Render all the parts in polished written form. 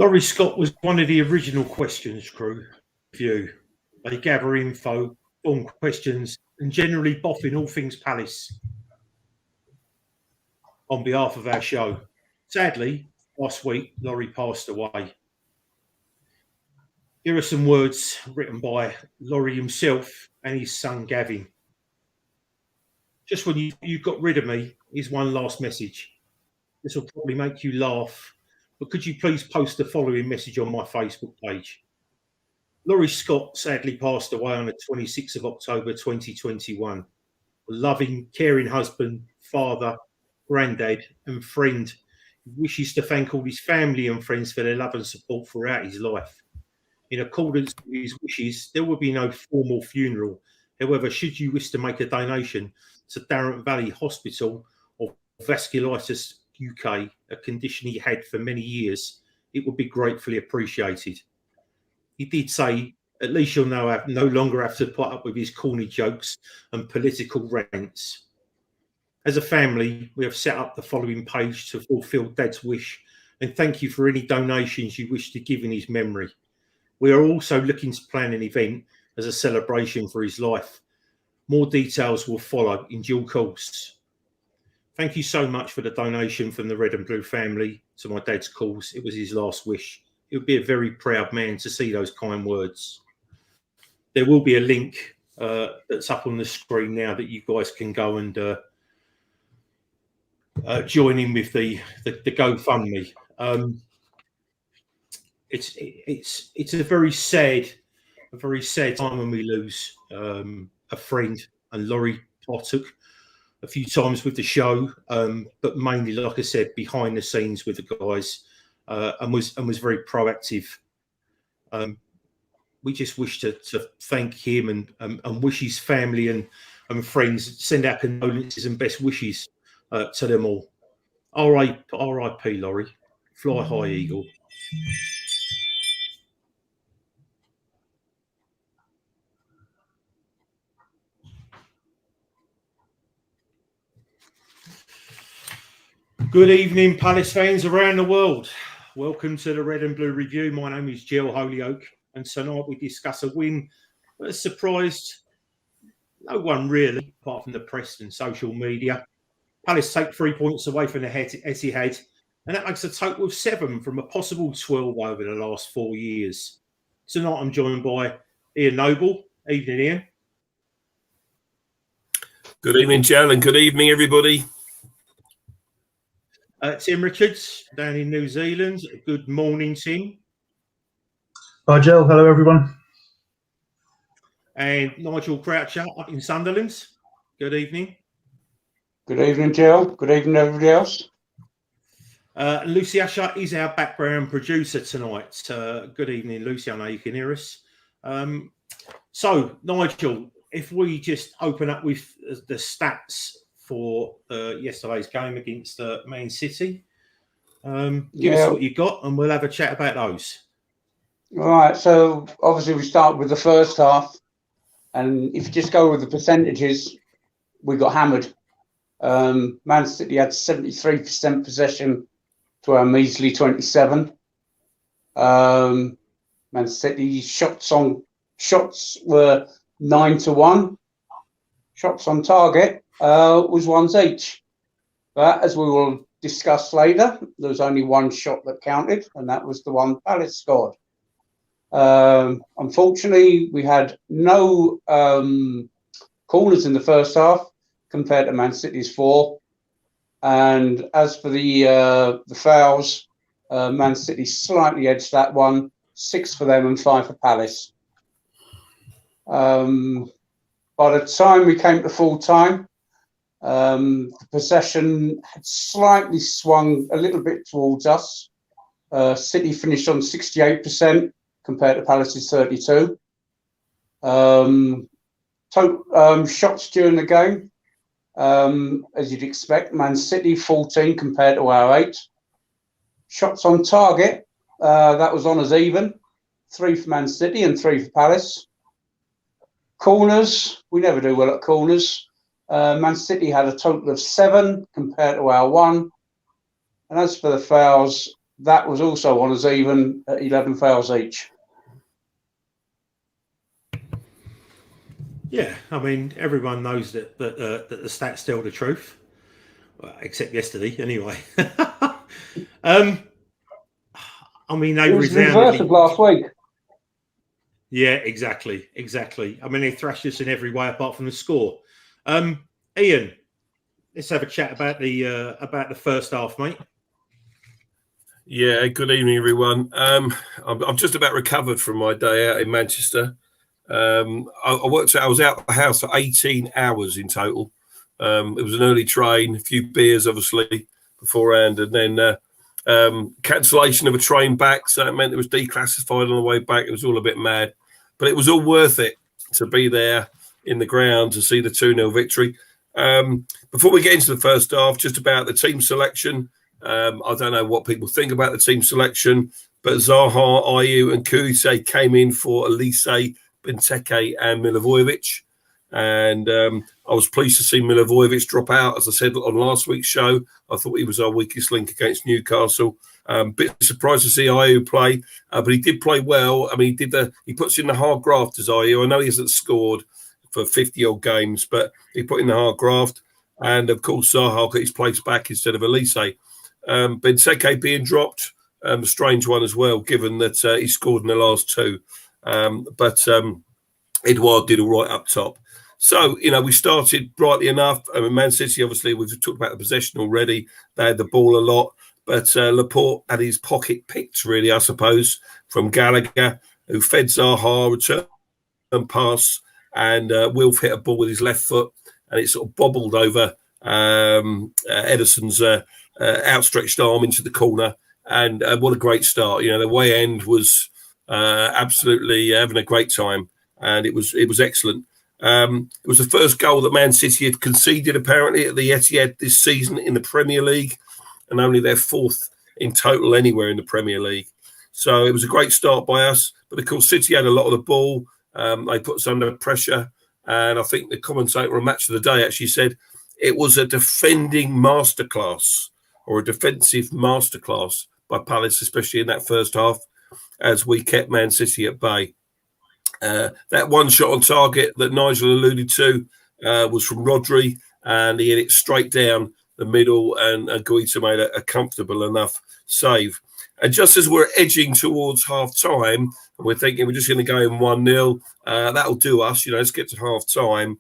Laurie Scott was one of the original questions crew. View. They gather info, form questions, and generally boffin all things Palace on behalf of our show. Sadly, last week, Laurie passed away. Here are some words written by Laurie himself and his son Gavin. Just when you got rid of me, here's one last message. This will probably make you laugh, but could you please post the following message on my Facebook page? Laurie Scott sadly passed away on the 26th of October 2021. A loving, caring husband, father, granddad, and friend. He wishes to thank all his family and friends for their love and support throughout his life. In accordance with his wishes, there will be no formal funeral. However, should you wish to make a donation to Darren Valley Hospital or Vasculitis UK, a condition he had for many years, it would be gratefully appreciated. He did say, at least you'll no longer have to put up with his corny jokes and political rants. As a family, we have set up the following page to fulfill Dad's wish and thank you for any donations you wish to give in his memory. We are also looking to plan an event as a celebration for his life. More details will follow in due course. Thank you so much for the donation from the Red and Blue family to my dad's cause. It was his last wish. He would be a very proud man to see those kind words. There will be a link that's up on the screen now that you guys can go and join in with the GoFundMe. It's a very sad time when we lose a friend, and Laurie partook a few times with the show, but mainly, like I said, behind the scenes with the guys, and was very proactive. We just wish to thank him and wish his family and friends, send our condolences and best wishes to them all. R.I.P. Laurie. Fly high, Eagle. Good evening, Palace fans around the world. Welcome to the Red and Blue Review. My name is Jill Holyoke, and tonight we discuss a win that has surprised no one really, apart from the press and social media. Palace take 3 points away from the Etihad, and that makes a total of 7 from a possible 12 over the last 4 years. Tonight I'm joined by Ian Noble. Evening, Ian. Good evening, Jill, and good evening, everybody. Tim Richards down in New Zealand. Good morning, Tim. Hi, Jill. Hello, everyone. And Nigel Croucher up in Sunderland. Good evening. Good evening, Jill. Good evening, everybody else. Lucy Usher is our background producer tonight. Good evening, Lucy. I know you can hear us. So, Nigel, if we just open up with the stats for yesterday's game against Man City. Give us what you got and we'll have a chat about those. All right, so obviously we start with the first half, and if you just go with the percentages, we got hammered. Man City had 73% possession to our measly 27. Man City shots were 9-1. Shots on target was ones each. But as we will discuss later, there was only one shot that counted, and that was the one Palace scored. Unfortunately, we had no corners in the first half compared to Man City's 4. And as for the fouls, Man City slightly edged that one, 6 for them and 5 for Palace. By the time we came to full time, the possession had slightly swung a little bit towards us. City finished on 68% compared to Palace's 32%. Total shots during the game, as you'd expect, Man City 14 compared to our 8. Shots on target, that was on as even, 3 for Man City and 3 for Palace. Corners, we never do well at corners. Man City had a total of 7 compared to our 1. And as for the fouls, that was also on as even at 11 fouls each. Yeah, I mean, everyone knows that the stats tell the truth, well, except yesterday, anyway. I mean, they It was the reverse of last week. Yeah, exactly. I mean, they thrashed us in every way apart from the score. Ian, let's have a chat about the first half, mate. Yeah, good evening, everyone. I'm just about recovered from my day out in Manchester. I worked out, I was out of the house for 18 hours in total. It was an early train, a few beers, obviously, beforehand, and then cancellation of a train back. So that meant it was declassified on the way back. It was all a bit mad, but it was all worth it to be there in the ground to see the 2-0 victory. Before we get into the first half, just about the team selection. I don't know what people think about the team selection, but Zaha, Ayew and Kuise came in for Elise, Benteke and Milivojevic. And I was pleased to see Milivojevic drop out. As I said on last week's show, I thought he was our weakest link against Newcastle. Bit surprised to see Ayew play, but he did play well. I mean, he puts in the hard graft as Ayew. I know he hasn't scored for 50-odd games, but he put in the hard graft. And, of course, Zaha got his place back instead of Elise. Benteke being dropped, a strange one as well, given that he scored in the last two. But Edouard did all right up top. So, we started brightly enough. I mean, Man City, obviously, we've talked about the possession already. They had the ball a lot. But Laporte had his pocket picked, really, I suppose, from Gallagher, who fed Zaha, return pass, and Wilf hit a ball with his left foot, and it sort of bobbled over Ederson's outstretched arm into the corner. And what a great start. The way end was absolutely having a great time, and it was excellent. It was the first goal that Man City had conceded, apparently, at the Etihad this season in the Premier League, and only their fourth in total anywhere in the Premier League. So it was a great start by us. But, of course, City had a lot of the ball. They put us under pressure. And I think the commentator on Match of the Day actually said it was a defending masterclass, or a defensive masterclass by Palace, especially in that first half, as we kept Man City at bay. That one shot on target that Nigel alluded to was from Rodri, and he hit it straight down the middle, and Guaita made a comfortable enough save. And just as we're edging towards half-time, and we're thinking we're just going to go in 1-0, that'll do us, let's get to half-time.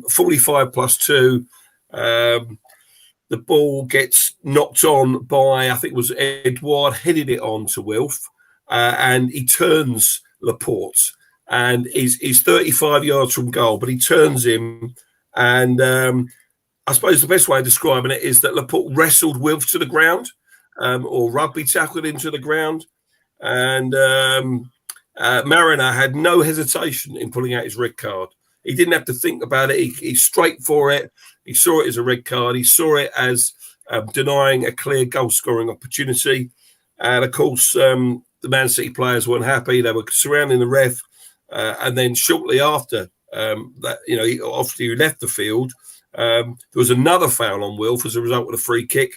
45 plus 2, the ball gets knocked on by, I think it was Edouard, headed it on to Wilf, and he turns Laporte, and he's 35 yards from goal, but he turns him, and I suppose the best way of describing it is that Laporte wrestled Wilf to the ground, or rugby tackled him to the ground, and Mariner had no hesitation in pulling out his red card. He didn't have to think about it. He's straight for it. He saw it as a red card. He saw it as denying a clear goal-scoring opportunity. And, of course, the Man City players weren't happy. They were surrounding the ref. And then shortly after that, obviously he left the field, there was another foul on Wilf as a result of the free kick.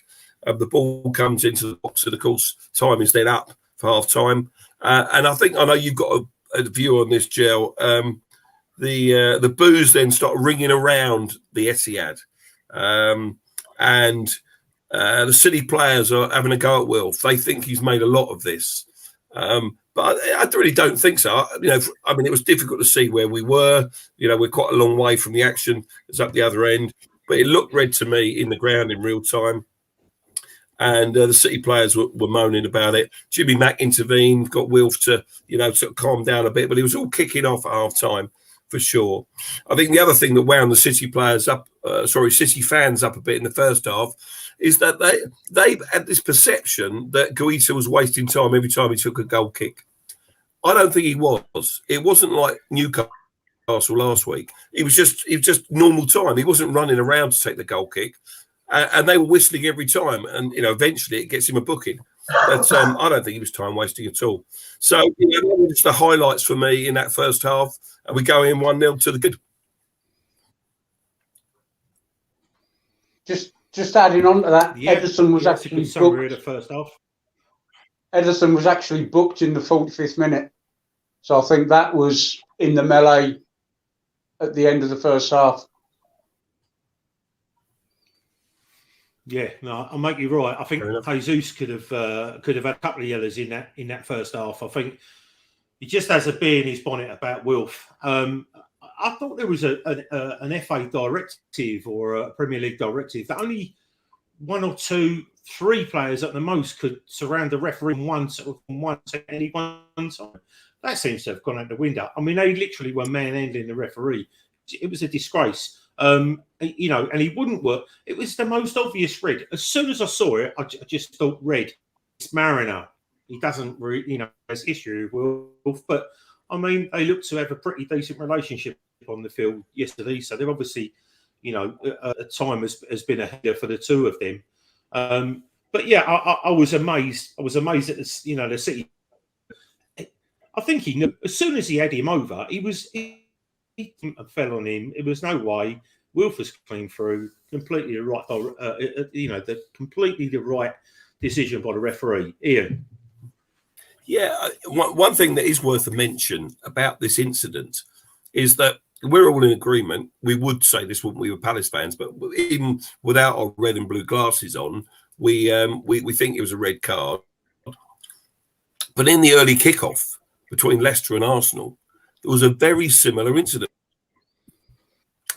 The ball comes into the box, and, of course, time is then up for half-time. And I know you've got a view on this, Gel. The boos then start ringing around the Etihad, and the City players are having a go at Wilf. They think he's made a lot of this, but I really don't think so. It was difficult to see where we were. We're quite a long way from the action. It's up the other end, but it looked red to me in the ground in real time. And the City players were moaning about it. Jimmy Mack intervened, got Wilf to, sort of calm down a bit, but he was all kicking off at half time. For sure. I think the other thing that wound the City players up, City fans up a bit in the first half, is that they had this perception that Guaita was wasting time every time he took a goal kick. I don't think he was. It wasn't like Newcastle last week. It was just normal time. He wasn't running around to take the goal kick, and they were whistling every time. And eventually it gets him a booking. But I don't think he was time wasting at all. So just the highlights for me in that first half. And we go in 1-0 to the good. Just adding on to that, Ederson was actually summary of the first half. Ederson was actually booked in the 45th minute. So I think that was in the melee at the end of the first half. Yeah, no, I'll make you right. I think Fair enough. Jesus could have had a couple of yellows in that first half. I think he just has a bee in his bonnet about Wilf. I thought there was an FA directive or a Premier League directive that only 1 or 2, 3 players at the most could surround the referee in one at any one time. That seems to have gone out the window. I mean, they literally were manhandling the referee. It was a disgrace. And he wouldn't work. It was the most obvious red. As soon as I saw it, I just thought, red. It's Mariner. He doesn't really, has history with Wolf. But, I mean, they look to have a pretty decent relationship on the field yesterday. So they're obviously, a time has been ahead for the two of them. But, yeah, I was amazed. I was amazed at this, the City. I think he knew. As soon as he had him over, he fell on him. It was no way. Wilf was clean through. Completely the right, completely the right decision by the referee. Ian. Yeah, one thing that is worth a mention about this incident is that we're all in agreement. We would say this, wouldn't we, were Palace fans, but even without our red and blue glasses on, we think it was a red card. But in the early kickoff between Leicester and Arsenal, there was a very similar incident.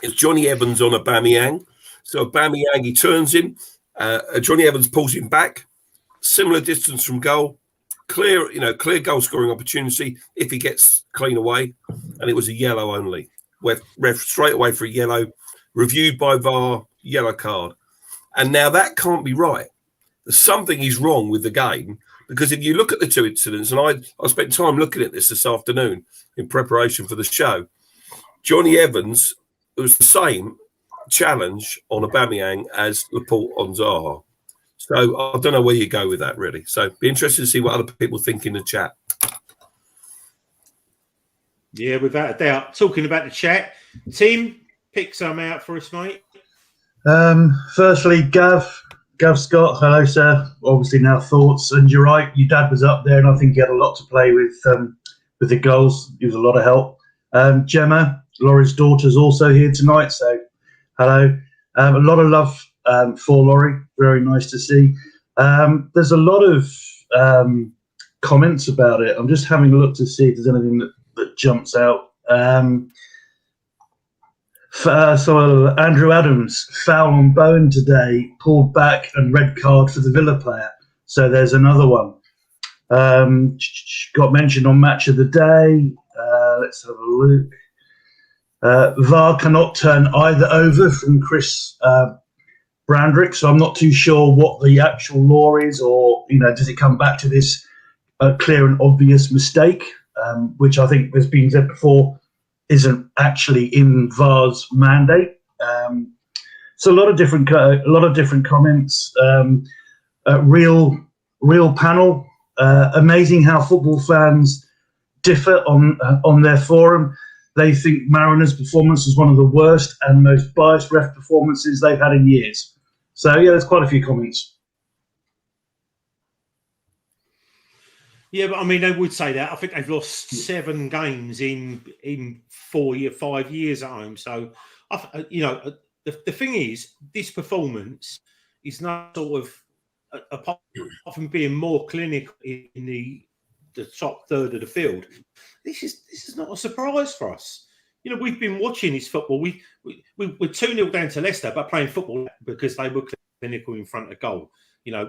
It's Johnny Evans on Aubameyang. So Aubameyang, he turns him. Johnny Evans pulls him back. Similar distance from goal. Clear goal scoring opportunity if he gets clean away. And it was a yellow only. Ref straight away for a yellow. Reviewed by VAR, yellow card. And now that can't be right. Something is wrong with the game. Because if you look at the two incidents, and I spent time looking at this afternoon in preparation for the show, Johnny Evans, it was the same challenge on Aubameyang as Laporte on Zaha. So I don't know where you go with that, really. So be interested to see what other people think in the chat. Yeah, without a doubt. Talking about the chat, Tim, pick some out for us, mate. Firstly, Gav Scott, hello, sir. Obviously, now thoughts. And you're right, your dad was up there, and I think he had a lot to play with the goals. He was a lot of help. Gemma, Laurie's daughter's also here tonight, so hello. A lot of love for Laurie. Very nice to see. There's a lot of comments about it. I'm just having a look to see if there's anything that jumps out. So Andrew Adams, foul on Bowen today, pulled back and red card for the Villa player. So there's another one. Got mentioned on Match of the Day. Let's have a look. VAR cannot turn either over from Chris Brandrick. So I'm not too sure what the actual law is, or does it come back to this clear and obvious mistake, which I think has been said before isn't actually in VAR's mandate. So a lot of different comments. Real panel. Amazing how football fans differ on their forum. They think Mariner's performance was one of the worst and most biased ref performances they've had in years. So yeah, there's quite a few comments. Yeah, but I mean, they would say that. I think they've lost 7 games in 5 years at home. So, the thing is, this performance is not sort of, apart from being more clinical in the top third of the field, this is not a surprise for us. We've been watching this football. We're 2-0 down to Leicester, but playing football because they were clinical in front of goal.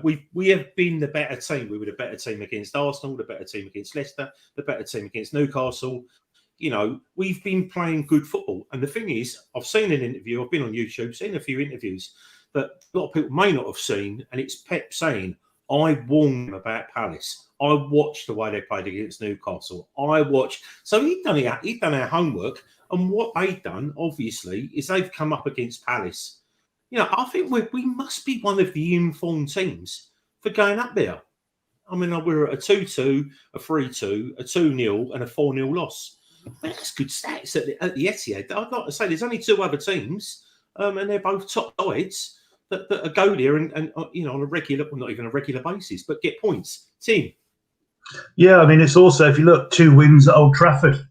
We have been the better team. We were the better team against Arsenal, the better team against Leicester, the better team against Newcastle. We've been playing good football. And the thing is, I've seen an interview. I've been on YouTube, seen a few interviews that a lot of people may not have seen. And it's Pep saying, I warned them about Palace. I watched the way they played against Newcastle. So he'd done our homework. And what they've done, obviously, is they've come up against Palace. I think we must be one of the informed teams for going up there. I mean, we're at a 2-2, a 3-2, a 2-0, and a 4-0 loss. But that's good stats at the Etihad. I'd like to say there's only 2 other teams, and they're both top sides that go there and on a regular, well, not even a regular basis, but get points. Tim. Yeah, I mean, it's also, if you look, 2 wins at Old Trafford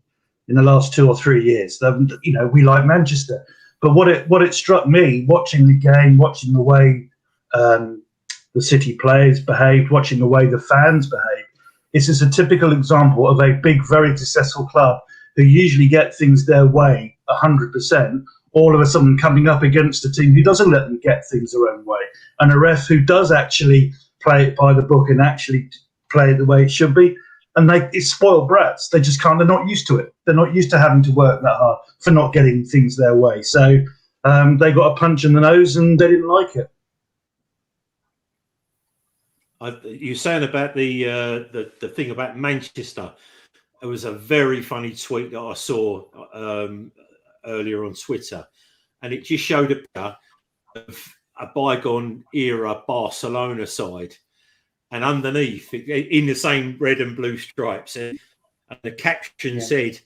in the last 2 or 3 years. You know, we like Manchester, but what it struck me watching the game, watching the way the City players behaved, watching the way the fans behaved. This is a typical example of a big, very successful club who usually get things their way 100%, all of a sudden coming up against a team who doesn't let them get things their own way, and a ref who does actually play it by the book and actually play it the way it should be. And it's spoiled brats. They're not used to it. They're not used to having to work that hard for not getting things their way. So they got a punch in the nose and they didn't like it. You're saying about the thing about Manchester. It was a very funny tweet that I saw earlier on Twitter, and it just showed a picture of a bygone era Barcelona side, and underneath, in the same red and blue stripes, and the caption said,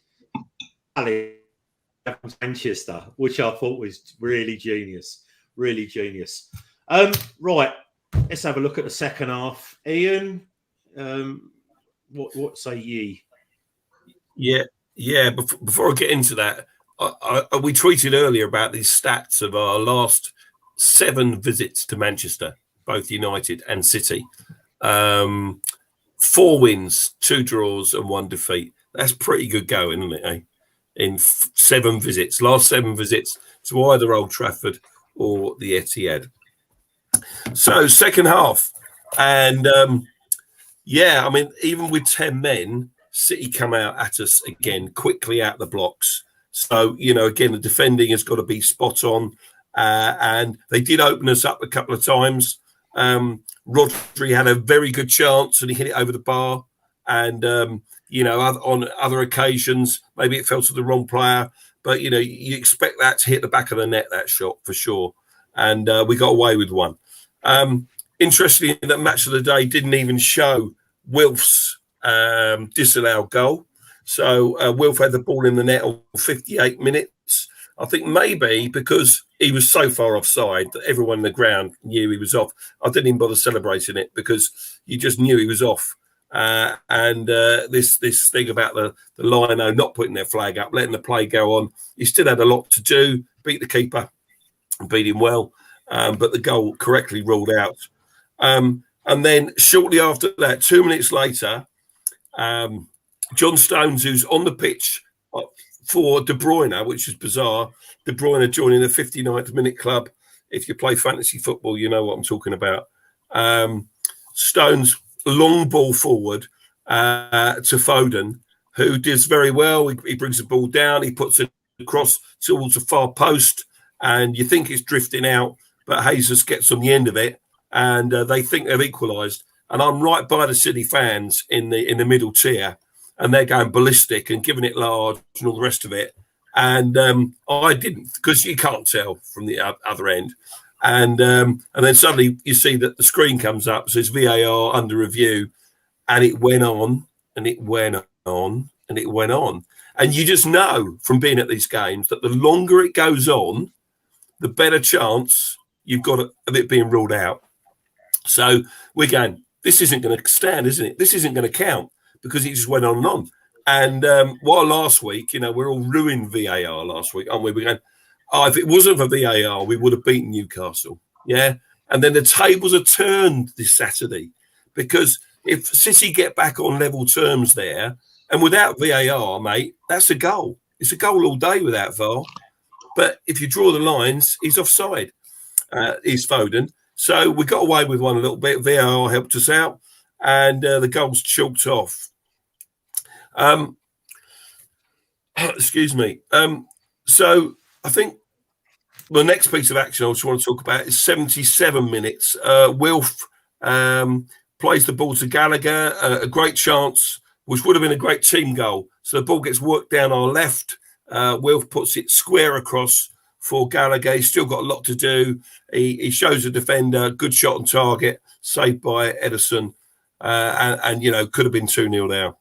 Manchester, which I thought was really genius. Really genius. Right, let's have a look at the second half. Ian, what say ye? Yeah. Before I get into that, we tweeted earlier about these stats of our last 7 visits to Manchester, both United and City. 4 wins, 2 draws, and 1 defeat. That's pretty good going, isn't it? Eh? In 7 visits, last 7 visits to either Old Trafford or the Etihad. So second half, and I mean, even with 10 men, City come out at us again quickly out the blocks. So, you know, again, the defending has got to be spot on. And they did open us up a couple of times. Rodri had a very good chance and he hit it over the bar. And, you know, on other occasions, maybe it fell to the wrong player. But, you know, you expect that to hit the back of the net, that shot, for sure. And we got away with one. Interestingly, that match of the day didn't even show Wilf's disallowed goal. So Wilf had the ball in the net on 58 minutes. I think maybe because he was so far offside that everyone in the ground knew he was off. I didn't even bother celebrating it because you just knew he was off. And this thing about the loanee not putting their flag up, letting the play go on, he still had a lot to do, beat the keeper and beat him well, but the goal correctly ruled out. And then shortly after that, 2 minutes later, John Stones, who's on the pitch for De Bruyne, which is bizarre. De Bruyne joining the 59th minute club. If you play fantasy football, you know what I'm talking about. Stones, long ball forward to Foden, who does very well. He brings the ball down. He puts it across towards the far post, and you think it's drifting out, but Jesus gets on the end of it, and they think they've equalised. And I'm right by the City fans in the middle tier, and they're going ballistic and giving it large and all the rest of it. And I didn't, because you can't tell from the other end. And then suddenly you see that the screen comes up, says VAR under review, and it went on and it went on and it went on. And you just know from being at these games that the longer it goes on, the better chance you've got of it being ruled out. So we're going, this isn't going to stand, isn't it? This isn't going to count, because it just went on and on. And while last week, you know, we're all ruined VAR last week, aren't we? We're going, if it wasn't for VAR, we would have beaten Newcastle. Yeah. And then the tables are turned this Saturday, because if City get back on level terms there, and without VAR, mate, that's a goal. It's a goal all day without VAR. But if you draw the lines, he's offside. He's Foden. So we got away with one a little bit. VAR helped us out, and the goals chalked off. Excuse me. So I think the next piece of action I just want to talk about is 77 minutes. Wilf plays the ball to Gallagher, a great chance, which would have been a great team goal. So the ball gets worked down our left. Wilf puts it square across for Gallagher. He's still got a lot to do. He shows the defender, good shot on target, saved by Ederson, and you know, could have been 2-0 now.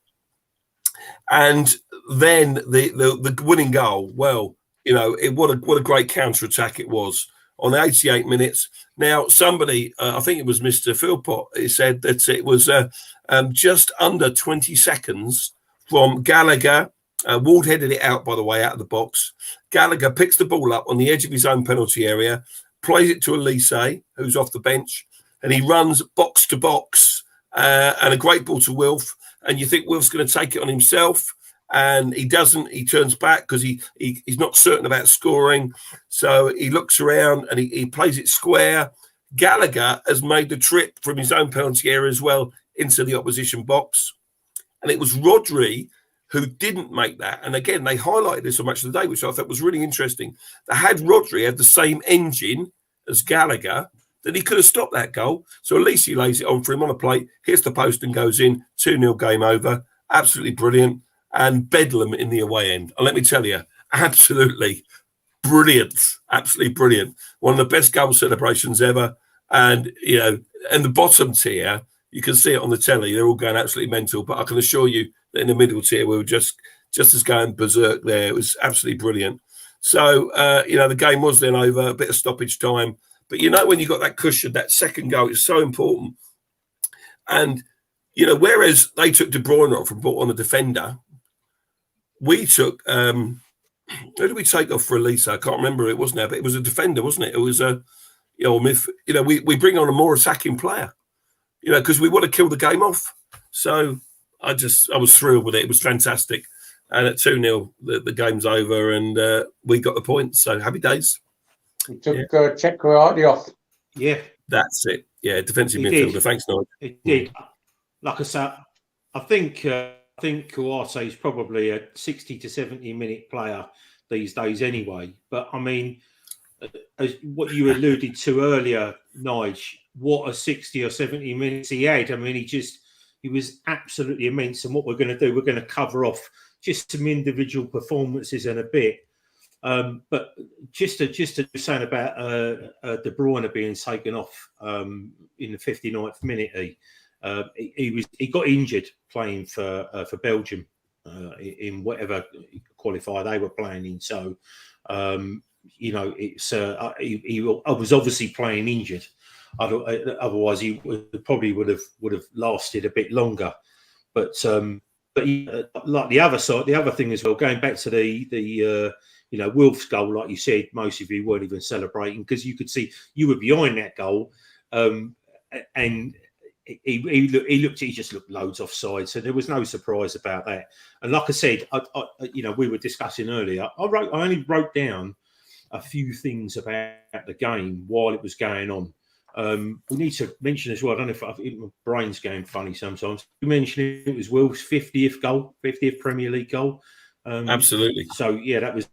And then the winning goal, well, you know, what a great counter attack it was on 88 minutes. Now, somebody, I think it was Mr. Philpott, he said that it was just under 20 seconds from Gallagher. Ward headed it out, by the way, out of the box. Gallagher picks the ball up on the edge of his own penalty area, plays it to Elise, who's off the bench, and he runs box to box, and a great ball to Wilf. And you think Wilf's going to take it on himself, and he doesn't. He turns back because he's not certain about scoring. So he looks around and he plays it square. Gallagher has made the trip from his own penalty area as well into the opposition box. And it was Rodri who didn't make that. And again, they highlighted this on Match of the Day, which I thought was really interesting. That had Rodri had the same engine as Gallagher, then he could have stopped that goal. So Elise lays it on for him on a plate, hits the post and goes in. 2-0 game over. Absolutely brilliant. And bedlam in the away end. And let me tell you, absolutely brilliant. Absolutely brilliant. One of the best goal celebrations ever. And, you know, and the bottom tier, you can see it on the telly. They're all going absolutely mental. But I can assure you that in the middle tier, we were just as going berserk there. It was absolutely brilliant. So, you know, the game was then over, a bit of stoppage time. But, you know, when you got that cushion, that second goal is so important. And, you know, whereas they took De Bruyne off and brought on a defender, we took, who did we take off for Elise? I can't remember who it was now, but it was a defender, wasn't it? It was a, we bring on a more attacking player, you know, because we want to kill the game off. So I was thrilled with it. It was fantastic. And at 2-0, the game's over and we got the points. So happy days. We took Czech Karate off. Yeah. That's it. Yeah, defensive midfielder. Did. Thanks, Nigel. It did. Like I said, I think Kouyaté is probably a 60 to 70 minute player these days anyway. But I mean, as what you alluded to earlier, Nigel, what a 60 or 70 minutes he had. I mean, he was absolutely immense. And what we're going to do, we're going to cover off just some individual performances in a bit. But just to saying about De Bruyne being taken off in the 59th minute, he got injured playing for Belgium in whatever qualifier they were playing in. So you know, it's he was obviously playing injured. Otherwise, he probably would have lasted a bit longer. But like the other side, the other thing as well, going back to the you know, Wilf's goal, like you said, most of you weren't even celebrating because you could see you were behind that goal, and he just looked loads offside, so there was no surprise about that. And like I said, you know, we were discussing earlier. I only wrote down a few things about the game while it was going on. We need to mention as well, I don't know if my brain's going funny sometimes. You mentioned it was Wilf's 50th Premier League goal. Absolutely. So, yeah, that was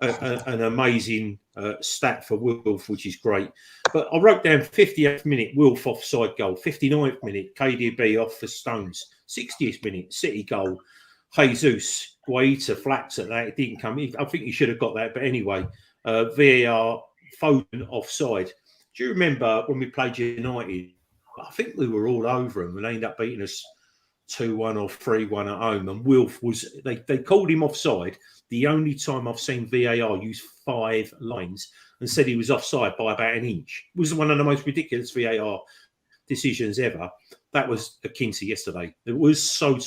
an amazing stat for Wilf, which is great. But I wrote down 50th minute, Wilf offside goal. 59th minute, KDB off for Stones. 60th minute, City goal. Jesus, Guaita flats at that. It didn't come. I think he should have got that. But anyway, VAR, Foden offside. Do you remember when we played United? I think we were all over them and they ended up beating us 2-1 or 3-1 at home. And Wilf was, they called him offside. The only time I've seen VAR use 5 lines and said he was offside by about an inch. It was one of the most ridiculous VAR decisions ever. That was akin to yesterday. It was so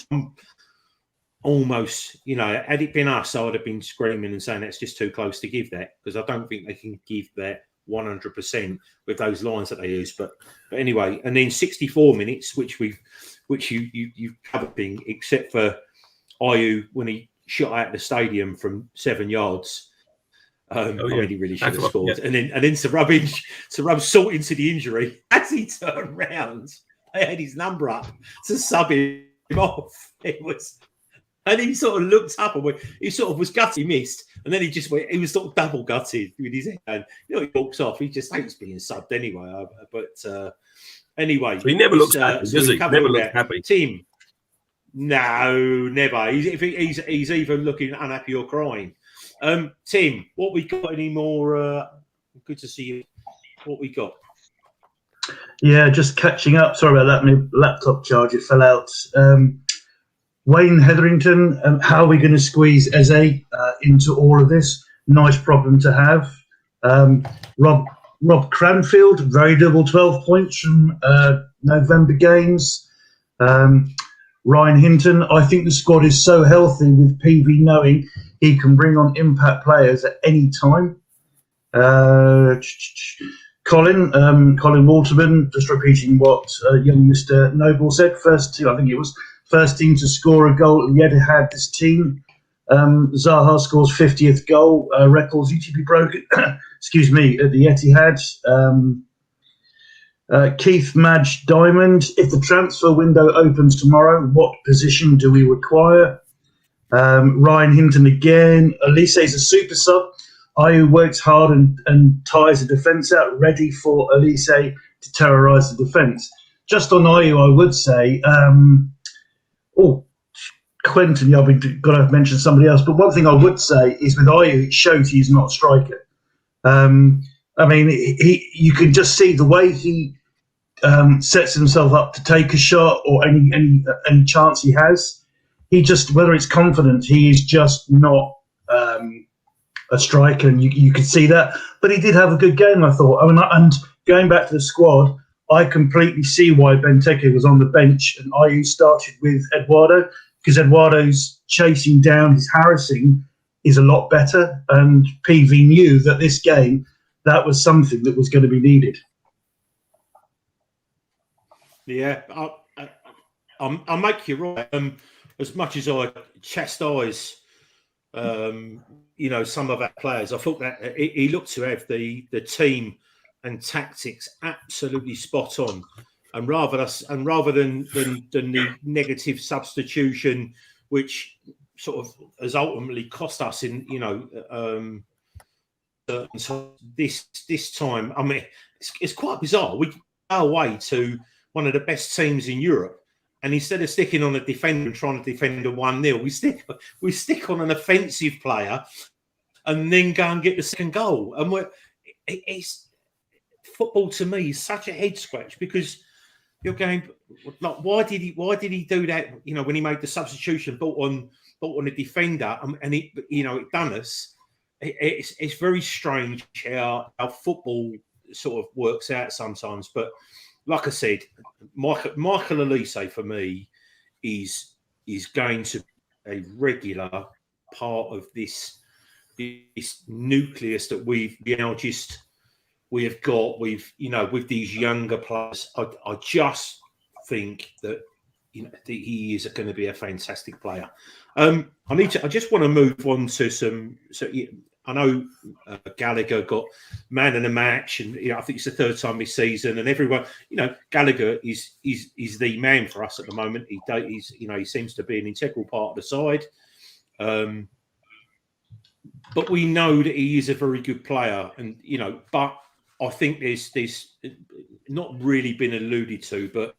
almost, you know, had it been us, I would have been screaming and saying that's just too close to give that, because I don't think they can give that 100% with those lines that they use. But anyway, and then 64 minutes, which you've covered, except for Ayew when he shot out the stadium from 7 yards. I mean, he really should have scored. Yeah. And then to rub salt into the injury, as he turned round, they had his number up to sub him off. It was, and he sort of looked up and went, he sort of was gutted, he missed, and then he just went, he was sort of double gutted with his hand. You know, he walks off. He just hates being subbed anyway. But anyway, so he never looks happy, does he? Never looks happy. Tim, no, never. He's either looking unhappy or crying. Tim, what we got? Any more? Good to see you. What we got? Yeah, just catching up. Sorry about that. My laptop charger fell out. Wayne Hetherington, how are we going to squeeze Eze into all of this? Nice problem to have. Rob Rob Cranfield, very double 12 points from November games. Ryan Hinton, I think the squad is so healthy with PV knowing he can bring on impact players at any time. Colin Waterman, just repeating what young Mr. Noble said, first team to score a goal at the Etihad this team. Zaha scores 50th goal, records need to be broken, excuse me, at the Etihad. Keith Madge Diamond, if the transfer window opens tomorrow, what position do we require? Ryan Hinton again. Elise is a super sub. Ayew works hard and tires the defence out, ready for Elise to terrorise the defence. Just on Ayew, I would say, Quentin, I've got to mention somebody else, but one thing I would say is with Ayew, it shows he's not a striker. You can just see the way he sets himself up to take a shot or any chance he has. He just, whether it's confidence, he is just not a striker, and you could see that. But he did have a good game, I thought. And going back to the squad, I completely see why Benteke was on the bench and Ayew started with Eduardo, because Eduardo's chasing down, his harassing is a lot better. And PV knew that this game, that was something that was going to be needed. Yeah, I'll make you right. As much as I chastise, some of our players, I thought that he looked to have the team and tactics absolutely spot on. And rather than the negative substitution, which sort of has ultimately cost us in this time. I mean, it's quite bizarre. We go away to one of the best teams in Europe, and instead of sticking on a defender and trying to defend a 1-0, we stick on an offensive player, and then go and get the second goal. And it's football to me is such a head scratch, because you're going, like, why did he do that? When he made the substitution, brought on a defender, and it done us. It's very strange how football sort of works out sometimes. But like I said, Michael Elise for me is going to be a regular part of this nucleus that we have got with these younger players. I just think that he is going to be a fantastic player. I just want to move on to some. So I know Gallagher got man of the match, and I think it's the third time this season. And everyone, Gallagher is the man for us at the moment. He seems to be an integral part of the side. But we know that he is a very good player, and but I think there's not really been alluded to, but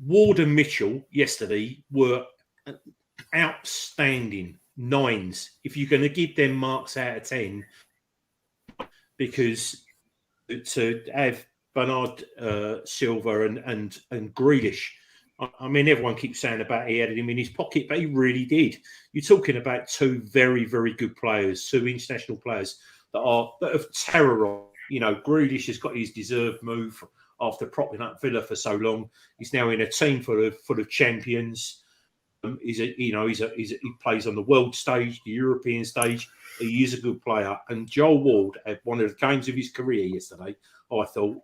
Ward and Mitchell yesterday were outstanding 9s. If you're going to give them marks out of 10, because to have Bernard Silva and Grealish, I mean, everyone keeps saying about he had him in his pocket, but he really did. You're talking about two very, very good players, two international players that have terrorised. Grealish has got his deserved move after propping up Villa for so long. He's now in a team full of champions. He plays on the world stage, the European stage. He is a good player. And Joel Ward had one of the games of his career yesterday, I thought.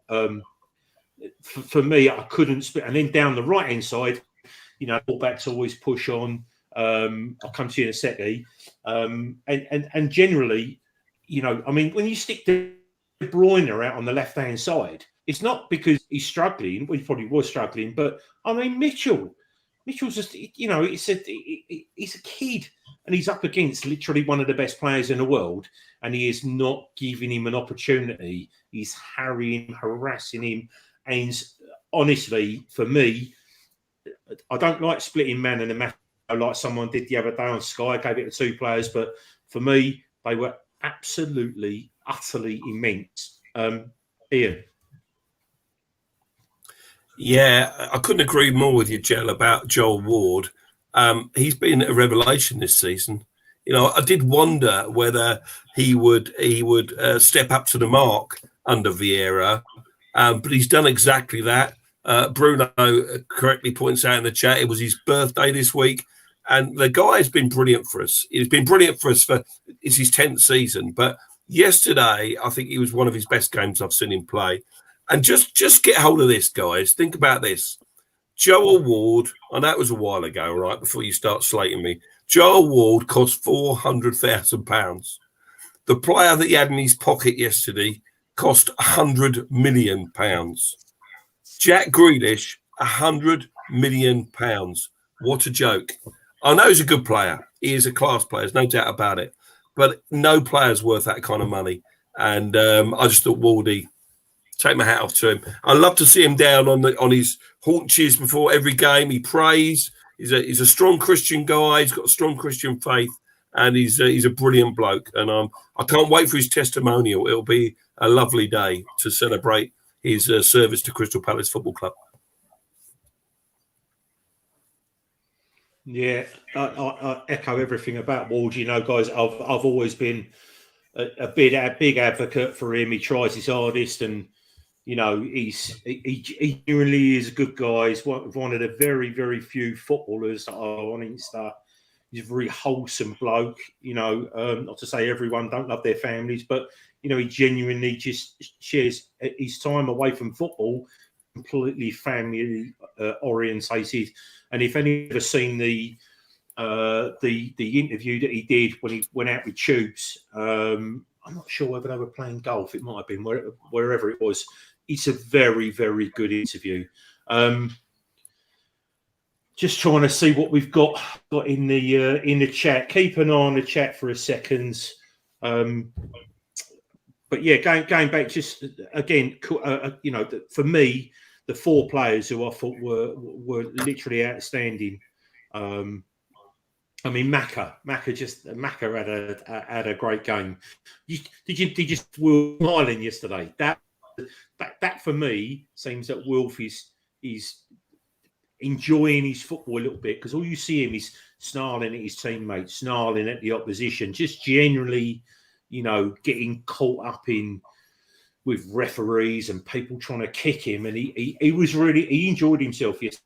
For me, I couldn't split. And then down the right-hand side, fullbacks always push on. I'll come to you in a second. And generally, when you stick De Bruyne out on the left-hand side, it's not because he's struggling. Well, he probably was struggling. But, Mitchell's just, he's a kid. And he's up against literally one of the best players in the world. And he is not giving him an opportunity. He's harrying, harassing him. And honestly, for me, I don't like splitting man and a match like someone did the other day on Sky. I gave it to two players, but for me, they were absolutely, utterly immense. Ian? Yeah, I couldn't agree more with you, Jell, about Joel Ward. He's been a revelation this season. You know, I did wonder whether he would step up to the mark under Vieira, but he's done exactly that. Bruno correctly points out in the chat it was his birthday this week, and the guy has been brilliant for us. He's been brilliant for us it's his 10th season, but yesterday I think he was one of his best games I've seen him play. And just get hold of this, guys. Think about this. Joel Ward, I know it was a while ago, right, before you start slating me. Joel Ward cost £400,000. The player that he had in his pocket yesterday cost £100 million. Jack Grealish, £100 million. What a joke. I know he's a good player. He is a class player, there's no doubt about it. But no player's worth that kind of money. And I just thought Wardy, take my hat off to him. I love to see him down on his haunches before every game. He prays. He's a strong Christian guy. He's got a strong Christian faith, and he's a brilliant bloke. And I can't wait for his testimonial. It'll be a lovely day to celebrate his service to Crystal Palace Football Club. Yeah, I echo everything about Ward. You know, guys, I've always been a big advocate for him. He tries his hardest, and you know, he genuinely is a good guy. He's one of the very, very few footballers that are on Insta. He's a very wholesome bloke. You know, not to say everyone don't love their families, but you know, he genuinely just shares his time away from football completely family orientated. And if any ever seen the interview that he did when he went out with Tubes, I'm not sure whether they were playing golf. It might have been wherever it was. It's a very, very good interview. Just trying to see what we've got in the chat. Keep an eye on the chat for a second. But yeah, going back, just again, you know, for me, the four players who I thought were literally outstanding. I mean, Maka had a great game. Did you smiling yesterday? That for me seems that Wilf is enjoying his football a little bit, because all you see him is snarling at his teammates, snarling at the opposition, just generally, you know, getting caught up in with referees and people trying to kick him, and he enjoyed himself yesterday.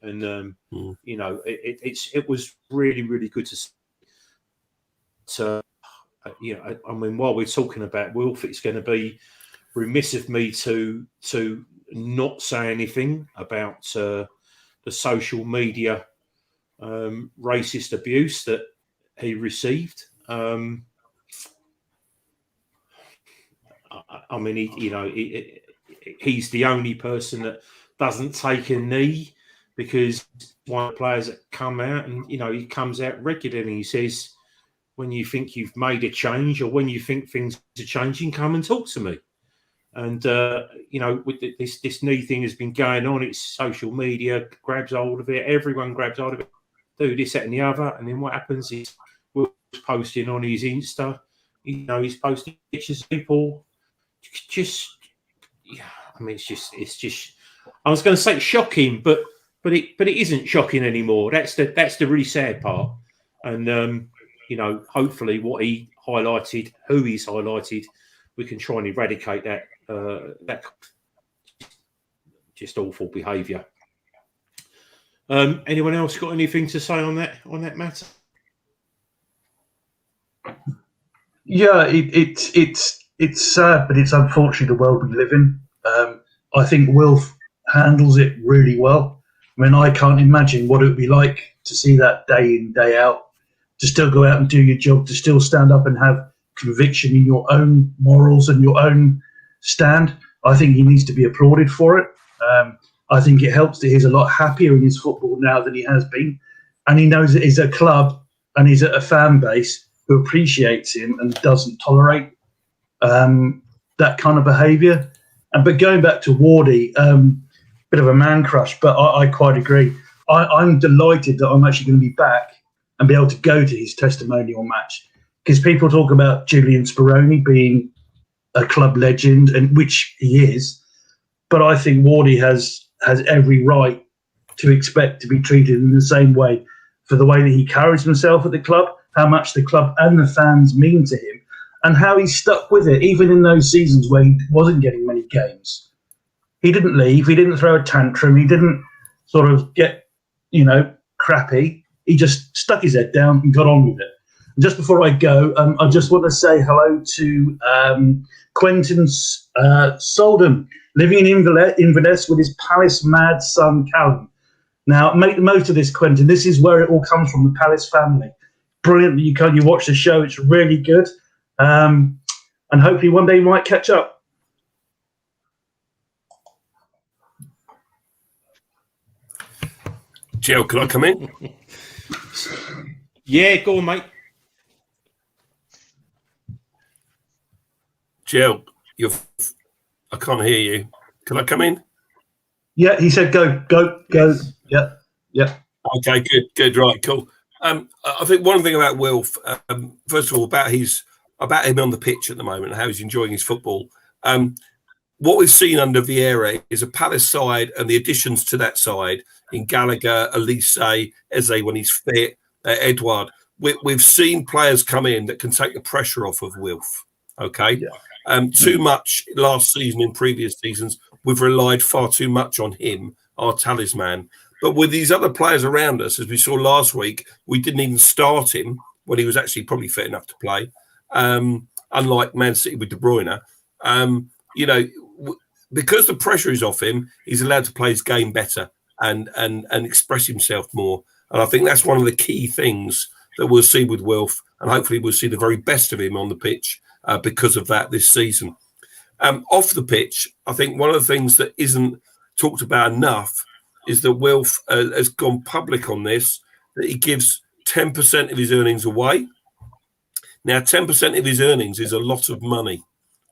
And you know, it was really, really good to see. So you know, I mean, while we're talking about Wilf, it's going to be remiss of me to not say anything about the social media racist abuse that he received. I mean, he's the only person that doesn't take a knee, because one of the players that come out, and you know, he comes out regularly and he says, when you think you've made a change, or when you think things are changing, come and talk to me. And you know, with this knee thing has been going on. It's social media grabs hold of it. Everyone grabs hold of it. Do this, that, and the other. And then what happens is Will's posting on his Insta. You know, he's posting pictures of people. Just, yeah. I mean, it's just. I was going to say shocking, but it isn't shocking anymore. That's the really sad part. And you know, hopefully, what he highlighted, who he's highlighted, we can try and eradicate that just awful behaviour. Anyone else got anything to say on that matter? Yeah, it's sad, but it's unfortunately the world we live in. I think Wilf handles it really well. I mean, I can't imagine what it would be like to see that day in, day out, to still go out and do your job, to still stand up and have conviction in your own morals and your own stand. I think he needs to be applauded for it. I think it helps that he's a lot happier in his football now than he has been, and he knows that he's a club and he's a fan base who appreciates him and doesn't tolerate that kind of behaviour. But going back to Wardy, bit of a man crush, but I quite agree. I'm delighted that I'm actually going to be back and be able to go to his testimonial match, because people talk about Julian Speroni being a club legend, and which he is, but I think Wardy has every right to expect to be treated in the same way for the way that he carries himself at the club how much the club and the fans mean to him, and how he stuck with it, even in those seasons where he wasn't getting many games. He didn't leave. He didn't throw a tantrum. He didn't sort of get, crappy. He just stuck his head down and got on with it. And just before I go, I just want to say hello to Quentin Soldham, living in Inverness with his Palace mad son, Callum. Now, make the most of this, Quentin. This is where it all comes from, the Palace family. Brilliant that you watch the show. It's really good. And hopefully one day you might catch up. Jill, can I come in? Yeah, go on, mate. Jill, I can't hear you. Can I come in? Yeah, he said go. Yeah. Okay, good, right, cool. I think one thing about Wilf, first of all, about him on the pitch at the moment and how he's enjoying his football. What we've seen under Vieira is a Palace side and the additions to that side in Gallagher, Elise, Eze when he's fit, Edouard. We've seen players come in that can take the pressure off of Wilf. Okay, too much last season in previous seasons. We've relied far too much on him, our talisman. But with these other players around us, as we saw last week, we didn't even start him when he was actually probably fit enough to play. Unlike Man City with De Bruyne, because the pressure is off him, he's allowed to play his game better and express himself more. And I think that's one of the key things that we'll see with Wilf, and hopefully we'll see the very best of him on the pitch because of that this season. Off the pitch, I think one of the things that isn't talked about enough is that Wilf has gone public on this, that he gives 10% of his earnings away. Now, 10% of his earnings is a lot of money,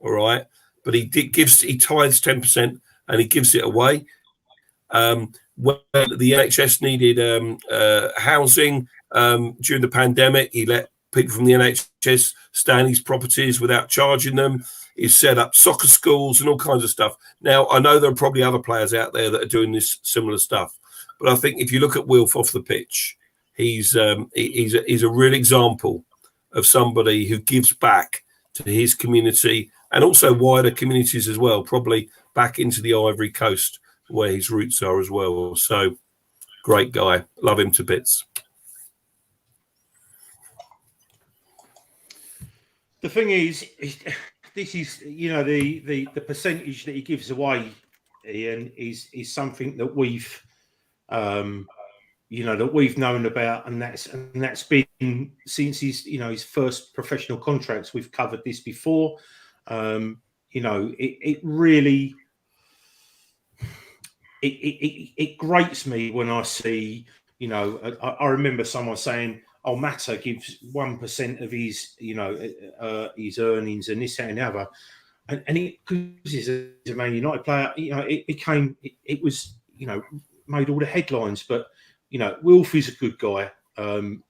all right? But he tithes 10% and he gives it away. When the NHS needed housing during the pandemic, he let people from the NHS stay in his properties without charging them. He's set up soccer schools and all kinds of stuff. Now, I know there are probably other players out there that are doing this similar stuff, but I think if you look at Wilf off the pitch, he's a real example of somebody who gives back to his community and also wider communities as well, probably back into the Ivory Coast where his roots are as well. So, great guy. Love him to bits. The thing is, this is, the percentage that he gives away, Ian, is something that we've known about, and that's been since his first professional contracts. We've covered this before. It really grates me when I see, I remember someone saying, "Oh, Mata gives 1% of his, his earnings and this, that, and the other," and because he's a Man United player, it was made all the headlines. But Wilf is a good guy, and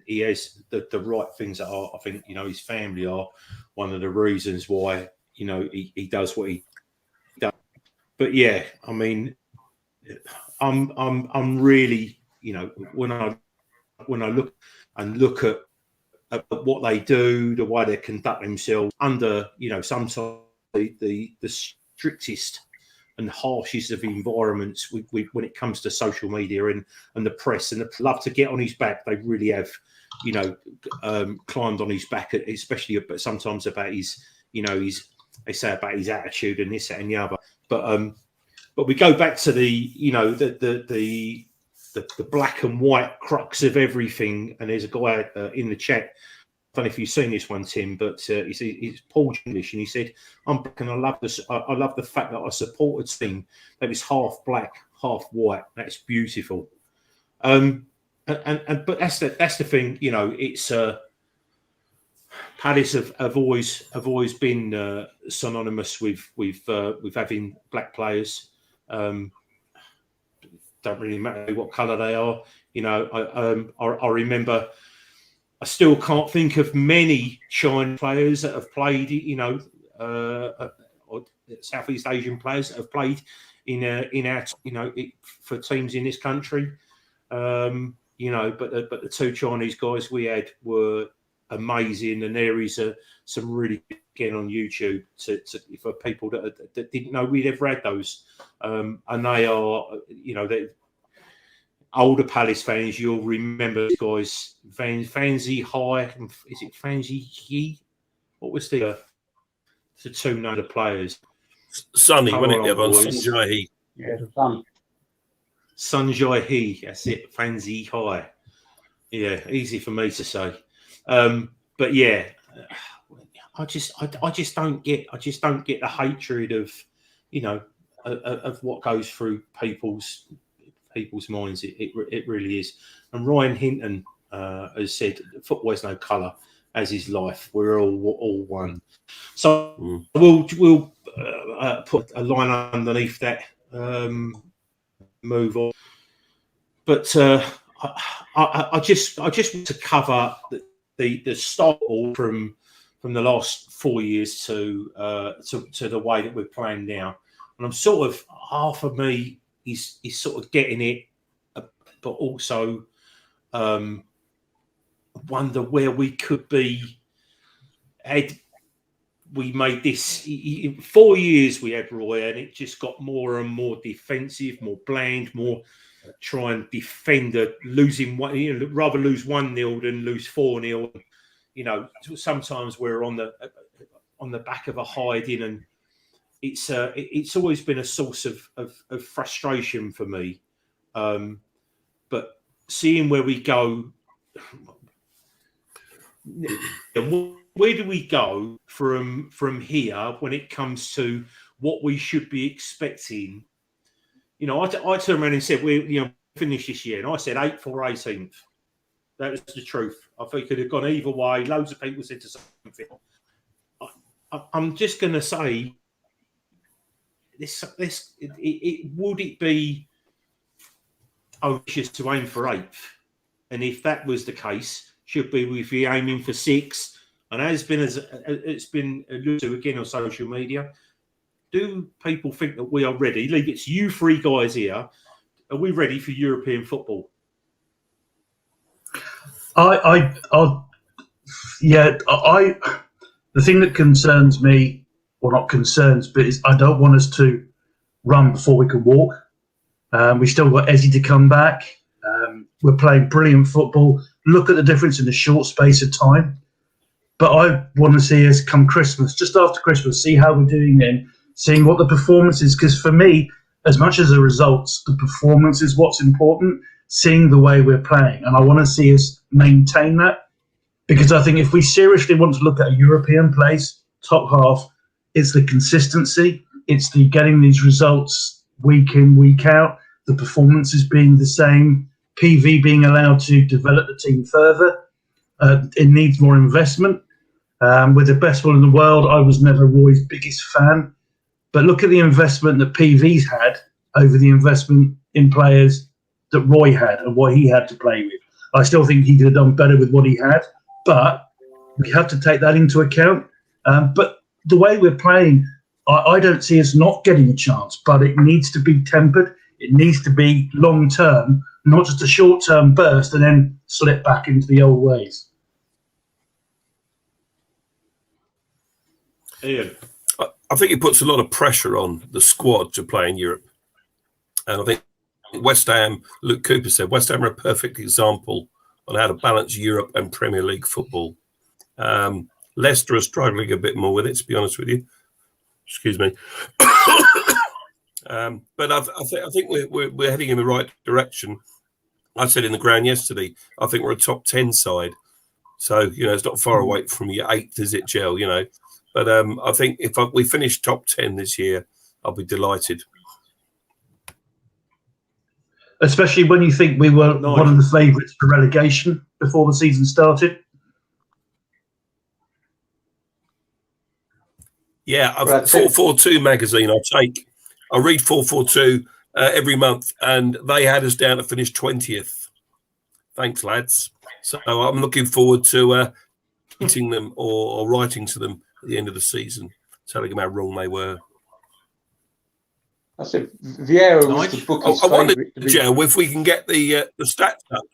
he has the right things that are. I think his family are one of the reasons why he does what he does. But yeah, I mean, I'm really when I look at what they do, the way they conduct themselves under sometimes the strictest and harshest of environments when it comes to social media and the press, and the love to get on his back. They really have climbed on his back, especially, but sometimes about his they say about his attitude and this, that, and the other. But we go back to the black and white crux of everything. And there's a guy in the chat. I don't know if you've seen this one, Tim, but he's Paul English, and he said, "I'm black, and I love this. I love the fact that I support a team that is half black, half white. That's beautiful." But that's the thing. It's Palace have always been synonymous with having black players. Don't really matter what colour they are. I remember. I still can't think of many Chinese players that have played. Or Southeast Asian players that have played in our for teams in this country. you know, but the two Chinese guys we had were amazing, and there is some really good again on YouTube for people that didn't know we'd ever had those, and they are, you know, they older Palace fans. You'll remember these guys, Fanzi High. Is it Fanzi He? What was the two named the players? Sunny, Come wasn't it? on, The other one, boys. Sunjai He. Yeah, fun. Sunjai He, that's it. Fanzi High. Yeah, easy for me to say. But yeah, I just don't get the hatred of, you know, of what goes through people's minds. It really is. And Ryan Hinton has said, football has no colour, as is life. We're all one. So we'll put a line underneath that. Move on. But I just want to cover the start from the last 4 years to the way that we're playing now, and I'm sort of, half of me is sort of getting it, but also wonder where we could be had we made this. 4 years we had Roy, and it just got more and more defensive, more bland, more try and defend losing one. You know, rather lose 1-0 than lose 4-0. You know, sometimes we're on the back of a hiding, and it's always been a source of frustration for me. But seeing where we go, where do we go from here when it comes to what we should be expecting? You know, I turned around and said we finished this year, and I said 8th or 18th. That was the truth. I think it could have gone either way. Loads of people said to something. I'm just going to say this. Would it be ambitious to aim for 8th? And if that was the case, should we be aiming for 6th? And it's been alluded to again on social media. Do people think that we are ready? Leave it to you three guys here. Are we ready for European football? The thing that concerns me, well, not concerns, but is I don't want us to run before we can walk. We still got Ezzy to come back. We're playing brilliant football. Look at the difference in the short space of time. But I want to see us come Christmas, just after Christmas, see how we're doing then, seeing what the performance is. Because for me, as much as the results, the performance is what's important, seeing the way we're playing. And I want to see us maintain that. Because I think if we seriously want to look at a European place, top half, it's the consistency. It's the getting these results week in, week out, the performances being the same, PV being allowed to develop the team further. It needs more investment. With the best one in the world, I was never Roy's biggest fan. But look at the investment that PV's had over the investment in players that Roy had and what he had to play with. I still think he could have done better with what he had, but we have to take that into account. But the way we're playing, I don't see us not getting a chance, but it needs to be tempered. It needs to be long-term, not just a short-term burst and then slip back into the old ways. Ian. I think it puts a lot of pressure on the squad to play in Europe. And I think West Ham, Luke Cooper said, West Ham are a perfect example on how to balance Europe and Premier League football. Leicester are struggling a bit more with it, to be honest with you. Excuse me. But I think we're heading in the right direction. I said in the ground yesterday, I think we're a top 10 side. So, you know, it's not far away from your 8th, is it, Gel, you know? But I think if we finish top 10 this year, I'll be delighted. Especially when you think we were one of the favourites for relegation before the season started. Yeah, 442 magazine I read 442 every month, and they had us down to finish 20th. Thanks, lads. So I'm looking forward to meeting them or writing to them at the end of the season, telling them how wrong they were. I said Vieira was the bookie's I wonder, favourite. Joe, if we can get the stats up.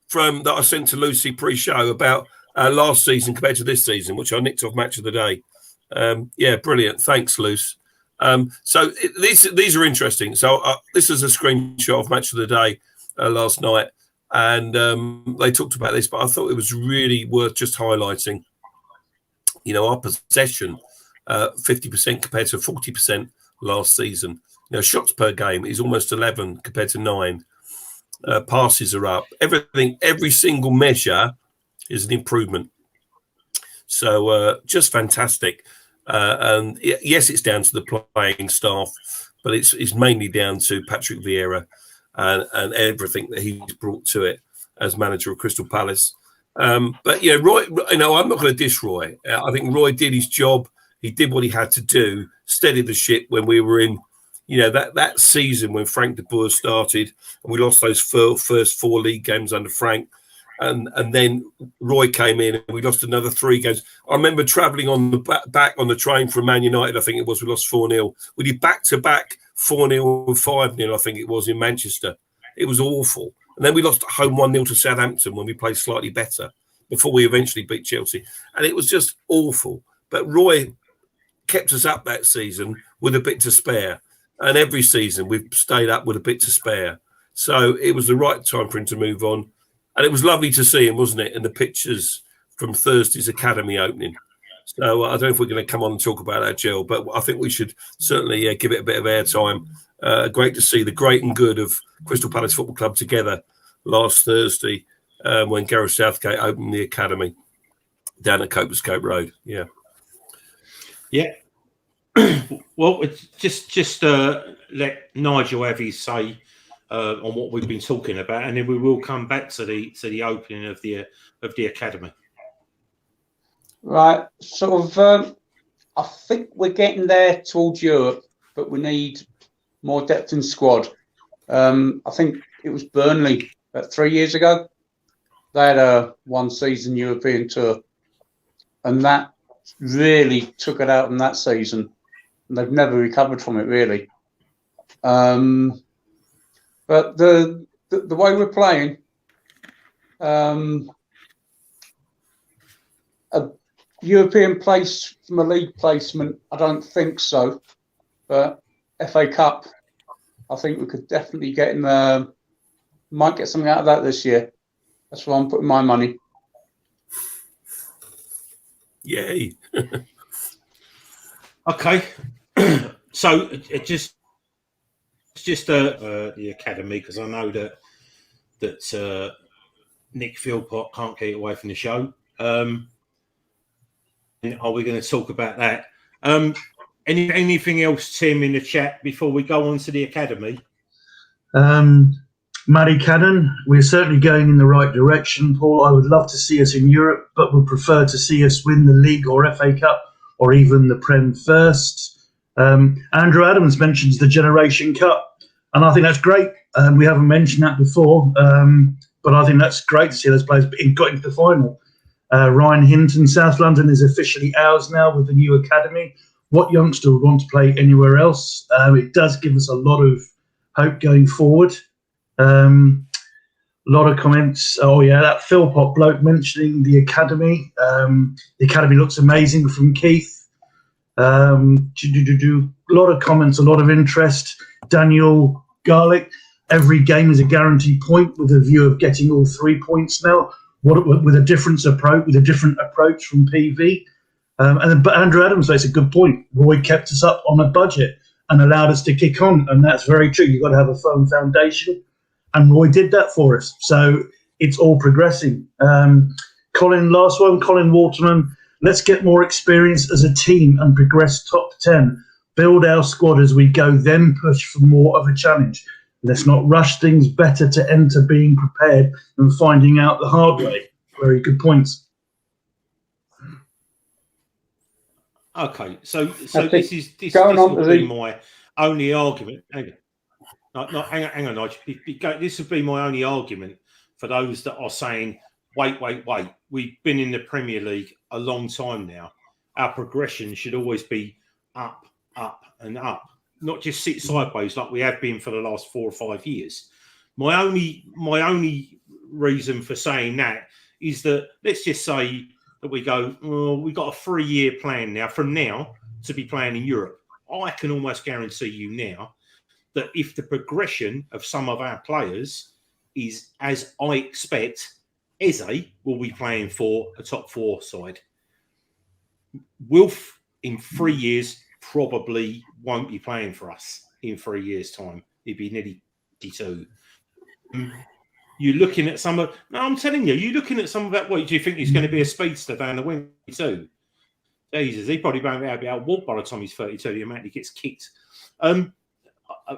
from that I sent to Lucy pre-show about last season compared to this season, which I nicked off Match of the Day. Yeah, brilliant. Thanks, Luce. So these are interesting. So this is a screenshot of Match of the Day last night, and they talked about this, but I thought it was really worth just highlighting. You know, our possession, 50% compared to 40% last season. You know, shots per game is almost 11 compared to 9. Passes are up. Everything, every single measure is an improvement. So just fantastic. And yes, it's down to the playing staff, but it's mainly down to Patrick Vieira and everything that he's brought to it as manager of Crystal Palace. But yeah, Roy, you know, I'm not going to diss Roy. I think Roy did his job. He did what he had to do, steadied the ship when we were in, you know, that season when Frank de Boer started and we lost those first 4 league games under Frank. And then Roy came in and we lost another 3 games. I remember travelling on the back on the train from Man United, I think it was, we lost 4-0. We did back-to-back 4-0 and 5-0, I think it was, in Manchester. It was awful. And then we lost at home 1-0 to Southampton when we played slightly better before we eventually beat Chelsea. And it was just awful. But Roy kept us up that season with a bit to spare. And every season we've stayed up with a bit to spare. So it was the right time for him to move on. And it was lovely to see him, wasn't it? In the pictures from Thursday's Academy opening. So I don't know if we're going to come on and talk about that, Jill, but I think we should certainly give it a bit of airtime. Great to see the great and good of Crystal Palace Football Club together last Thursday when Gareth Southgate opened the Academy down at Copers Cope Road. Yeah. Yeah. Well, it's just let Nigel have his say on what we've been talking about, and then we will come back to the opening of the academy. Right, sort of. I think we're getting there towards Europe, but we need more depth in squad. I think it was Burnley about 3 years ago. They had a 1-season European tour, and that really took it out in that season. And they've never recovered from it, really. But the way we're playing, a European place from a league placement, I don't think so. But FA Cup, I think we could definitely get in the. Might get something out of that this year. That's where I'm putting my money. Yay. Okay. So it just the academy, because I know that Nick Philpott can't get away from the show. Are we going to talk about that? Anything else, Tim, in the chat before we go on to the academy? Matty Cannon, we're certainly going in the right direction, Paul. I would love to see us in Europe, but would prefer to see us win the league or FA Cup or even the Prem first. Andrew Adams mentions the Generation Cup, and I think that's great. We haven't mentioned that before, but I think that's great to see those players got into the final. Ryan Hinton, South London is officially ours now with the new academy. What youngster would want to play anywhere else? It does give us a lot of hope going forward. A lot of comments. Oh, yeah, that Philpott bloke mentioning the academy. The academy looks amazing from Keith. A lot of comments, a lot of interest. Daniel Garlick, every game is a guaranteed point with a view of getting all 3 points now. With a different approach from PV. But Andrew Adams makes a good point. Roy kept us up on a budget and allowed us to kick on, and that's very true. You've got to have a firm foundation, and Roy did that for us. So it's all progressing. Colin Waterman. Let's get more experience as a team and progress top 10. Build our squad as we go, then push for more of a challenge. Let's not rush things. Better to enter being prepared than finding out the hard way. Very good points. Okay, so this will be my only argument. Hang on, Nigel. This would be my only argument for those that are saying, wait. We've been in the Premier League a long time now. Our progression should always be up, and up. Not just sit sideways like we have been for the last 4 or 5 years. My only reason for saying that is that let's just say that we go, well, we've got a 3-year plan now from now to be playing in Europe. I can almost guarantee you now that if the progression of some of our players is as I expect, Eze will be playing for a top 4 side. Wilf in 3 years probably won't be playing for us in 3 years' time. He'd be nearly 52. You're looking at some of. No, I'm telling you, you're looking at some of that. What do you think he's going to be a speedster down the wing too? Jesus, he probably won't be able to walk by the time he's 32. The amount he gets kicked.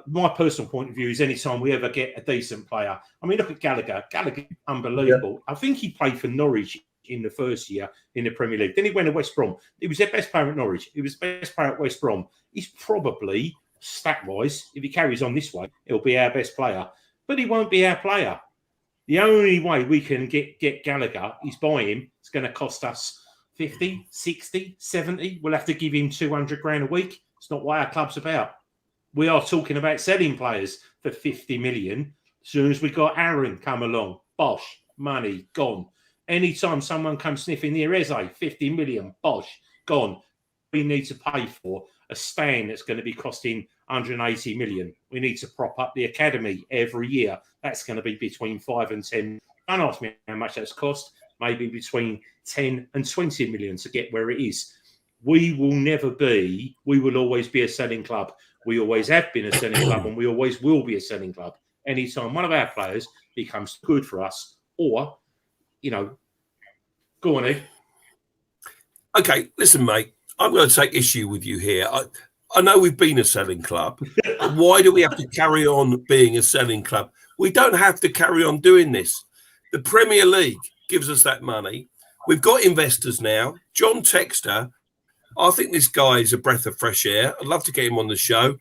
My personal point of view is anytime we ever get a decent player. I mean, look at Gallagher. Gallagher, unbelievable. Yeah. I think he played for Norwich in the first year in the Premier League. Then he went to West Brom. He was their best player at Norwich. He was the best player at West Brom. He's probably, stat-wise, if he carries on this way, he'll be our best player. But he won't be our player. The only way we can get Gallagher is buy him. It's going to cost us 50, 60, 70. We'll have to give him 200 grand a week. It's not what our club's about. We are talking about selling players for 50 million. As soon as we got Aaron come along, bosh, money, gone. Anytime someone comes sniffing near Eze, 50 million, bosh, gone. We need to pay for a stand that's going to be costing 180 million. We need to prop up the academy every year. That's going to be between 5 and 10. Don't ask me how much that's cost. Maybe between 10 and 20 million to get where it is. We will always be a selling club. We always have been a selling club, and we always will be a selling club. Anytime one of our players becomes good for us, or, go on, Ed. Okay, listen, mate. I'm going to take issue with you here. I know we've been a selling club. Why do we have to carry on being a selling club? We don't have to carry on doing this. The Premier League gives us that money. We've got investors now. John Textor, I think this guy is a breath of fresh air. I'd love to get him on the show.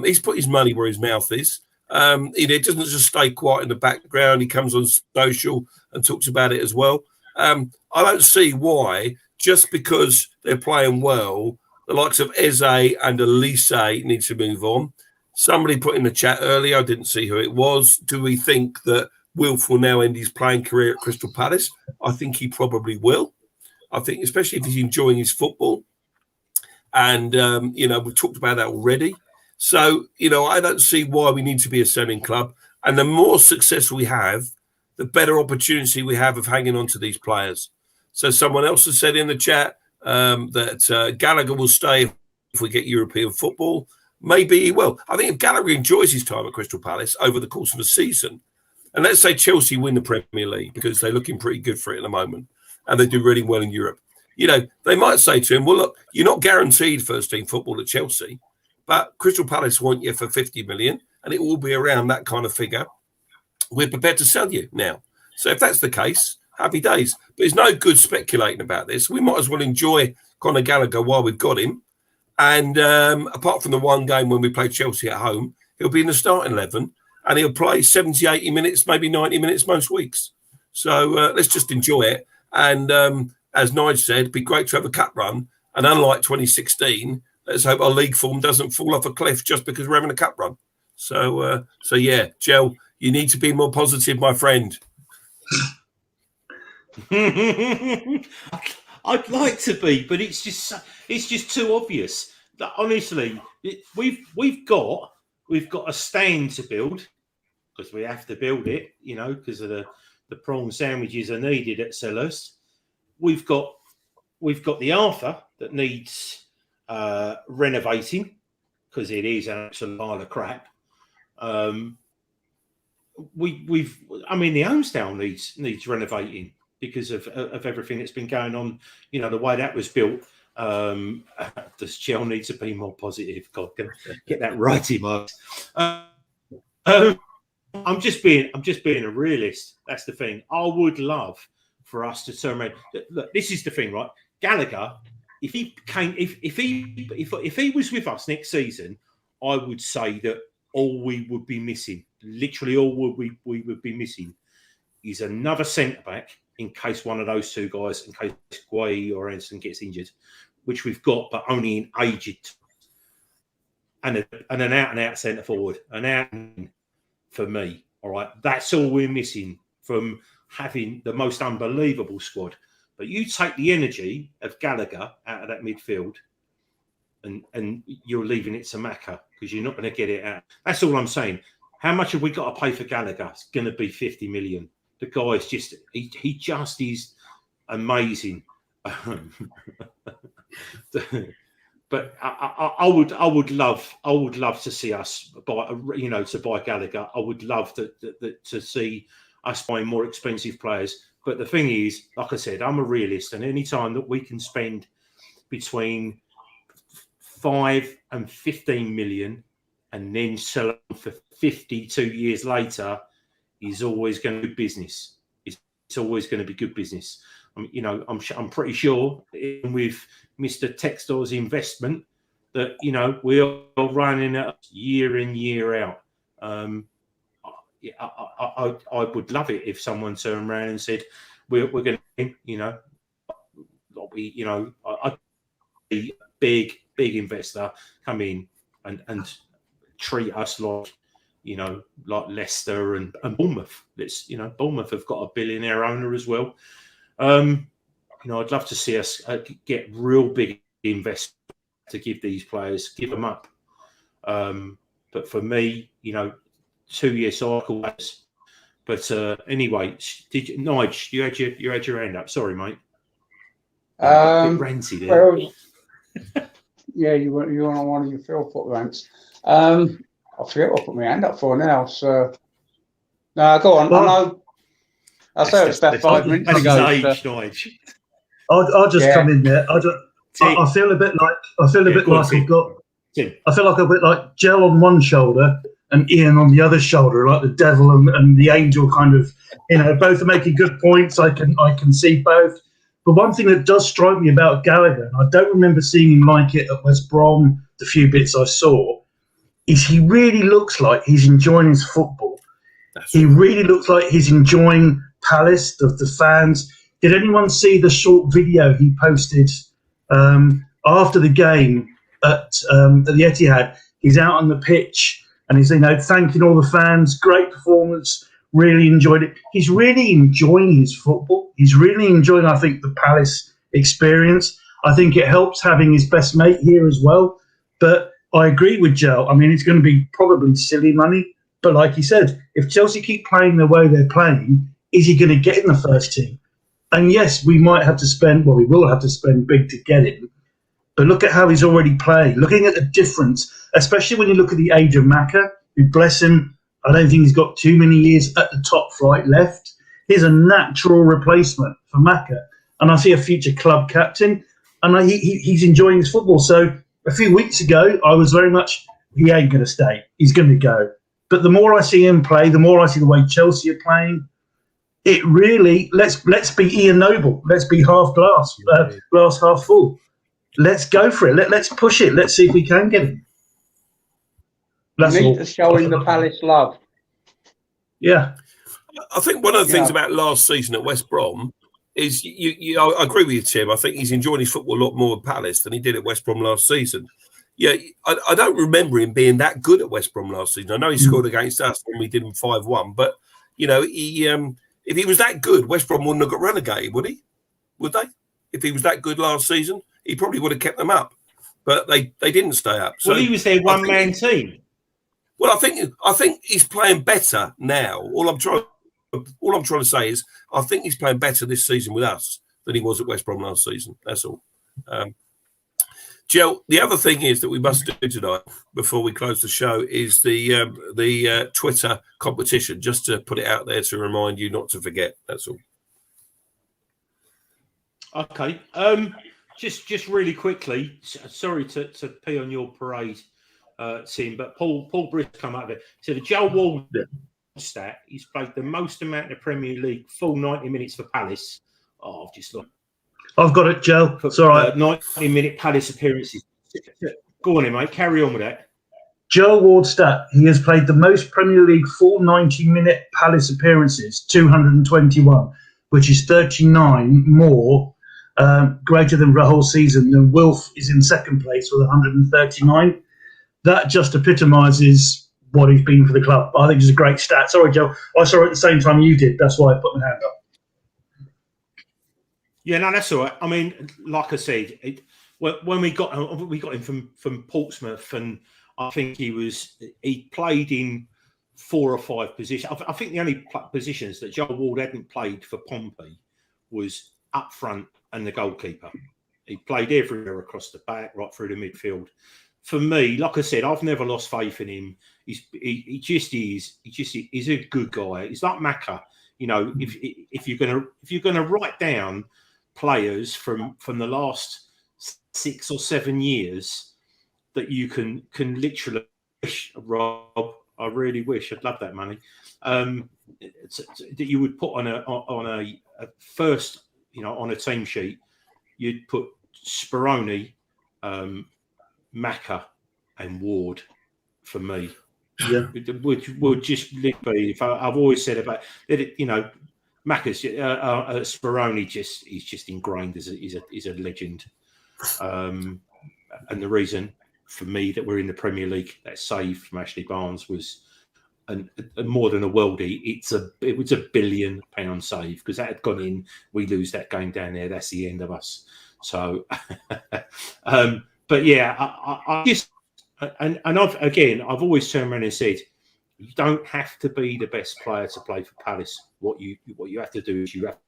He's put his money where his mouth is. He doesn't just stay quiet in the background. He comes on social and talks about it as well. I don't see why, just because they're playing well, the likes of Eze and Elise need to move on. Somebody put in the chat earlier, I didn't see who it was. Do we think that Wilf will now end his playing career at Crystal Palace? I think he probably will. I think, especially if he's enjoying his football. And, we've talked about that already. So, I don't see why we need to be a selling club. And the more success we have, the better opportunity we have of hanging on to these players. So someone else has said in the chat that Gallagher will stay if we get European football. Maybe he will. I think if Gallagher enjoys his time at Crystal Palace over the course of a season, and let's say Chelsea win the Premier League because they're looking pretty good for it at the moment, and they do really well in Europe, they might say to him, well, look, you're not guaranteed first-team football at Chelsea, but Crystal Palace want you for 50 million, and it will be around that kind of figure. We're prepared to sell you now. So if that's the case, happy days. But it's no good speculating about this. We might as well enjoy Conor Gallagher while we've got him. And apart from the one game when we played Chelsea at home, he'll be in the starting 11, and he'll play 70, 80 minutes, maybe 90 minutes most weeks. So let's just enjoy it. And as Nigel said, it'd be great to have a cup run. And unlike 2016, let's hope our league form doesn't fall off a cliff just because we're having a cup run. So yeah, Gel, you need to be more positive, my friend. I'd like to be, but it's just too obvious. Honestly, we've got a stand to build because we have to build it, because of the prawn sandwiches are needed at Selhurst. We've got the Arthur that needs renovating because it is an absolute pile of crap. The Holmesdale needs renovating because of everything that's been going on. The way that was built. Does Chel need to be more positive? God, can I get that righty, Mark? I'm just being a realist. That's the thing. I would love for us to turn around. Look, this is the thing, right? Gallagher, if he was with us next season, I would say that all we would be missing, literally all we would be missing, is another centre back in case one of those two guys, in case Guay or Anderson gets injured, which we've got, but only in aged, and an out-and-out centre forward, an out for me. All right, that's all we're missing from having the most unbelievable squad. But you take the energy of Gallagher out of that midfield, and you're leaving it to Maka because you're not going to get it out. That's all I'm saying. How much have we got to pay for Gallagher? It's going to be 50 million. The guy's just he just is amazing. But I would love to see us buy Gallagher. I would love to see us buying more expensive players. But the thing is, like I said, I'm a realist, and any time that we can spend between 5 and 15 million and then sell them for 52 years later is always going to be business. It's always going to be good business. I'm pretty sure with Mr. Textor's investment that we're running it year in, year out. I would love it if someone turned around and said we're going to, I'd be a big investor come in and treat us like Leicester and Bournemouth. Bournemouth have got a billionaire owner as well. I'd love to see us get real big investment to give these players, give them up. But for me, 2-year cycle. But anyway, Nige, you had your hand up. Sorry, mate. A bit ranty there. Well, yeah, you were on one of your field foot rants. I forget what I put my hand up for now. So, no, go on. Well, I say it's about 5 minutes ago. Nige. I'll just come in there. I feel a bit like I feel like a bit like Gel on one shoulder and Ian on the other shoulder, like the devil and the angel, kind of. Both are making good points. I can see both. But one thing that does strike me about Gallagher, and I don't remember seeing him like it at West Brom, the few bits I saw, is he really looks like he's enjoying his football. He really looks like he's enjoying Palace, the fans. Did anyone see the short video he posted after the game at the Etihad? He's out on the pitch and he's thanking all the fans. Great performance. Really enjoyed it. He's really enjoying his football. He's really enjoying, I think, the Palace experience. I think it helps having his best mate here as well. But I agree with Joe. I mean, it's going to be probably silly money. But like he said, if Chelsea keep playing the way they're playing, is he going to get in the first team? And yes, we might have to spend, we will have to spend big to get him. But look at how he's already playing. Looking at the difference, especially when you look at the age of Maka, who, bless him, I don't think he's got too many years at the top flight left. He's a natural replacement for Maka. And I see a future club captain, and he's enjoying his football. So a few weeks ago, I was very much, he ain't going to stay. He's going to go. But the more I see him play, the more I see the way Chelsea are playing, it really, let's be Ian Noble. Let's be half glass, glass half full. Let's go for it. Let's push it. Let's see if we can get him. That's we need to show him the Palace love. Yeah. I think one of the things about last season at West Brom is, I agree with you, Tim. I think he's enjoying his football a lot more at Palace than he did at West Brom last season. Yeah, I don't remember him being that good at West Brom last season. I know he scored against us when we did him 5-1, but, if he was that good, West Brom wouldn't have got relegated, would he? Would they? If he was that good last season, he probably would have kept them up. But they didn't stay up. So well, he was their one-man team. Well, I think he's playing better now. All I'm trying to say is I think he's playing better this season with us than he was at West Brom last season. That's all. Jill, the other thing is that we must do tonight before we close the show is the Twitter competition, just to put it out there to remind you not to forget. That's all. Okay. Just really quickly, sorry to pee on your parade, Tim, but Paul Britt come up there. So the Joe Wall stat, he's played the most amount of Premier League full 90 minutes for Palace. Oh, I've just looked. I've got it, Joe. It's all right. 90-minute Palace appearances. Go on, in, mate. Carry on with that. Joe Ward stat. He has played the most Premier League full 90-minute Palace appearances, 221, which is 39 more, greater than the whole season. And Wilf is in second place with 139. That just epitomises what he's been for the club. I think it's a great stat. Sorry, Joe. I saw it at the same time you did. That's why I put my hand up. Yeah, no, that's all right. I mean, like I said, when we got him from Portsmouth, and I think he played in 4 or 5 positions. I think the only positions that Joel Ward hadn't played for Pompey was up front and the goalkeeper. He played everywhere across the back, right through the midfield. For me, like I said, I've never lost faith in him. He just is. He's a good guy. He's like Macca. You know, if you're gonna write down players from the last 6 or 7 years that you can literally wish, Rob, I really wish, I'd love that money, that you would put on a first, you know, on a team sheet, you'd put Speroni, Macca and Ward for me. Yeah, would just literally, if I've always said about it, you know, Macca's Speroni he's just ingrained as a legend, and the reason for me that we're in the Premier League, that save from Ashley Barnes was and more than a worldie. It was £1 billion save, because that had gone in. We lose that game down there, that's the end of us. So, but yeah, I just I've always turned around and said, you don't have to be the best player to play for Palace. What you have to do is you have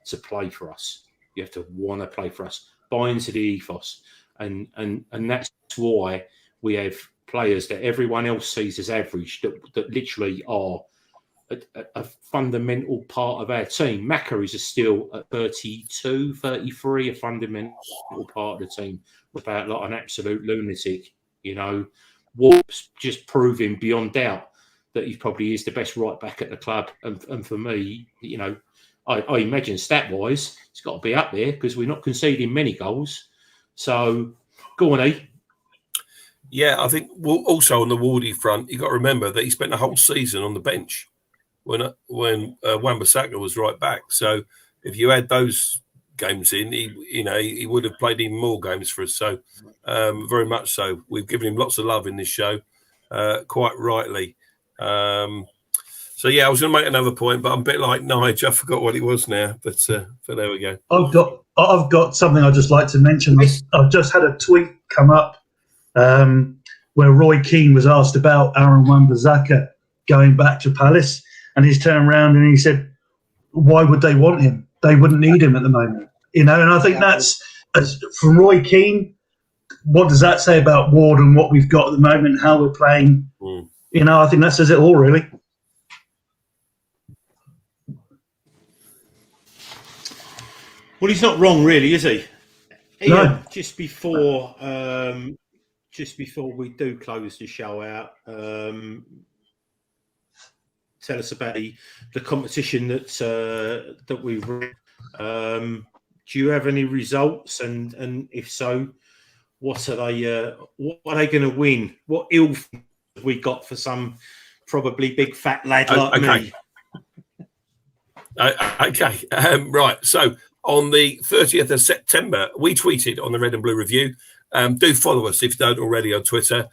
to play for us. You have to want to play for us. Buy into the ethos, and that's why we have players that everyone else sees as average that literally are a fundamental part of our team. Macca is still at 32, 33, a fundamental part of the team, about like an absolute lunatic. You know, Warp's just proving beyond doubt that he probably is the best right back at the club. And for me, you know, I imagine stat-wise, it's got to be up there because we're not conceding many goals. So, go on, E. Yeah, I think also on the Wardy front, you got to remember that he spent the whole season on the bench when Wan-Bissaka was right back. So if you add those games in, he would have played even more games for us. So very much so. We've given him lots of love in this show, quite rightly. So yeah, I was going to make another point, but I'm a bit like Nigel. I forgot what it was now, but there we go. I've got something I'd just like to mention. I've just had a tweet come up where Roy Keane was asked about Aaron Wan-Bissaka going back to Palace, and he's turned around and he said, "Why would they want him? They wouldn't need him at the moment." You know, and I think that's from Roy Keane. What does that say about Ward and what we've got at the moment, how we're playing? You know, I think that says it all, really. Well, he's not wrong, really, is he? No. Ian, just before we do close the show out, tell us about the competition that we've run. Do you have any results? And if so, what are they going to win? What ill have we got for some probably big fat lad like me? Okay. Right. So on the 30th of September, we tweeted on the Red and Blue Review. Do follow us if you don't already on Twitter.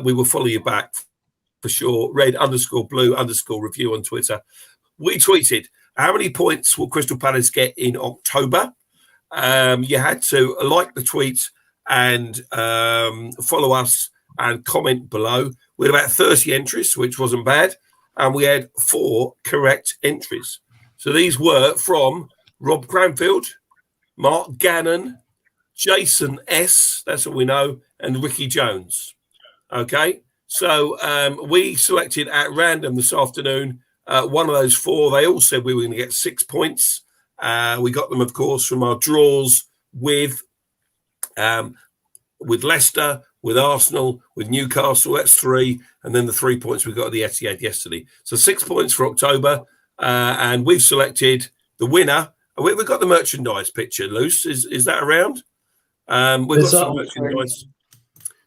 We will follow you back for sure. Red_Blue_Review on Twitter. We tweeted, how many points will Crystal Palace get in October? You had to like the tweet and follow us and comment below. We had about 30 entries, which wasn't bad. And we had 4 correct entries. So these were from Rob Cranfield, Mark Gannon, Jason S, that's what we know, and Ricky Jones. Okay, so we selected at random this afternoon one of those 4. They all said we were going to get 6 points. We got them, of course, from our draws with Leicester, with Arsenal, with Newcastle. That's 3, and then the 3 points we got at the Etihad yesterday. So 6 points for October, and we've selected the winner. We've got the merchandise picture loose. Is that around? We've got some merchandise.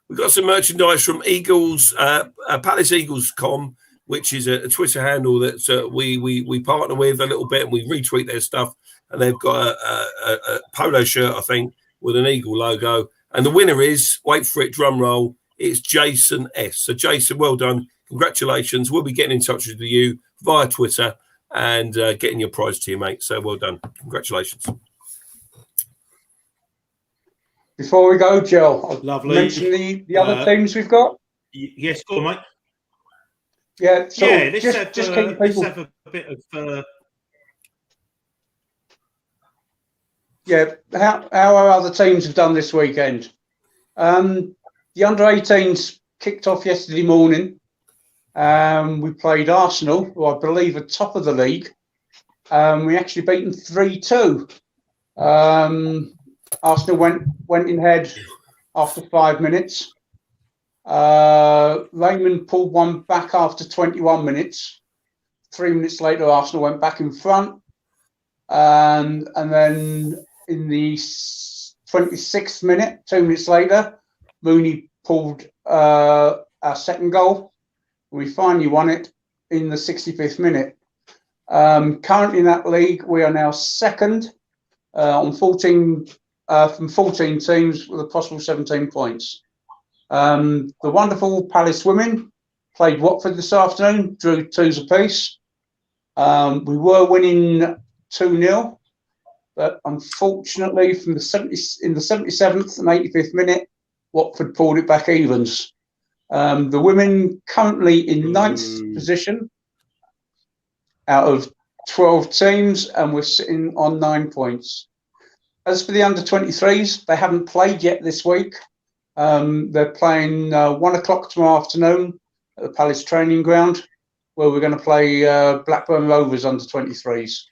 We've got some merchandise from Eagles, PalaceEagles.com, which is a Twitter handle that we partner with a little bit, and we retweet their stuff. And they've got a polo shirt, I think, with an eagle logo. And the winner is, wait for it, drum roll, it's Jason S. So Jason, well done. congratulations. We'll be getting in touch with you via Twitter and getting your prize to you, mate. So well done. Congratulations. Before we go, Joe, I'll Lovely. mention the other teams we've got. Yes, go on, mate. Yeah, so Yeah, let's just keep people. have a bit of. Yeah, how our other teams have done this weekend. The under-18s kicked off yesterday morning. We played Arsenal, who I believe are top of the league. We actually beat them 3-2. Arsenal went in head after 5 minutes. Raymond pulled one back after 21 minutes. 3 minutes later, Arsenal went back in front. And then in the 26th minute, 2 minutes later, Mooney pulled our second goal. We finally won it in the 65th minute. Currently in that league, we are now second on 14 from 14 teams with a possible 17 points. The wonderful Palace women played Watford this afternoon, drew 2s apiece. We were winning 2-0, but unfortunately, from the 77th and 85th minute, Watford pulled it back evens. The women currently in 9th position out of 12 teams, and we're sitting on 9 points. As for the under-23s, they haven't played yet this week. They're playing 1 o'clock tomorrow afternoon at the Palace training ground, where we're going to play Blackburn Rovers under-23s.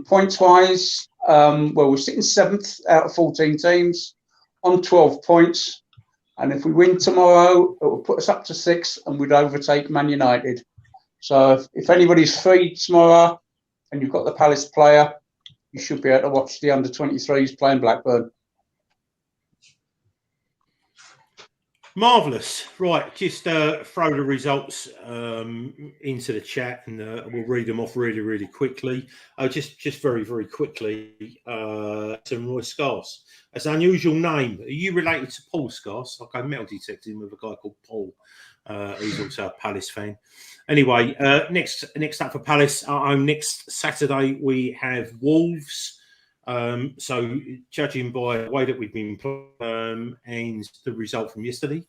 Points-wise, we're sitting 7th out of 14 teams on 12 points. And if we win tomorrow, it will put us up to 6th, and we'd overtake Man United. So if anybody's free tomorrow and you've got the Palace player, you should be able to watch the under-23s playing Blackburn. Marvellous. Right, just throw the results into the chat, and we'll read them off really, really quickly. Just very, very quickly. Some Roy Scarce. That's an unusual name. Are you related to Paul Scarce? Like I metal detected him with a guy called Paul. He's also a Palace fan. Anyway, next up for Palace, next Saturday we have Wolves. So judging by the way that we've been playing and the result from yesterday,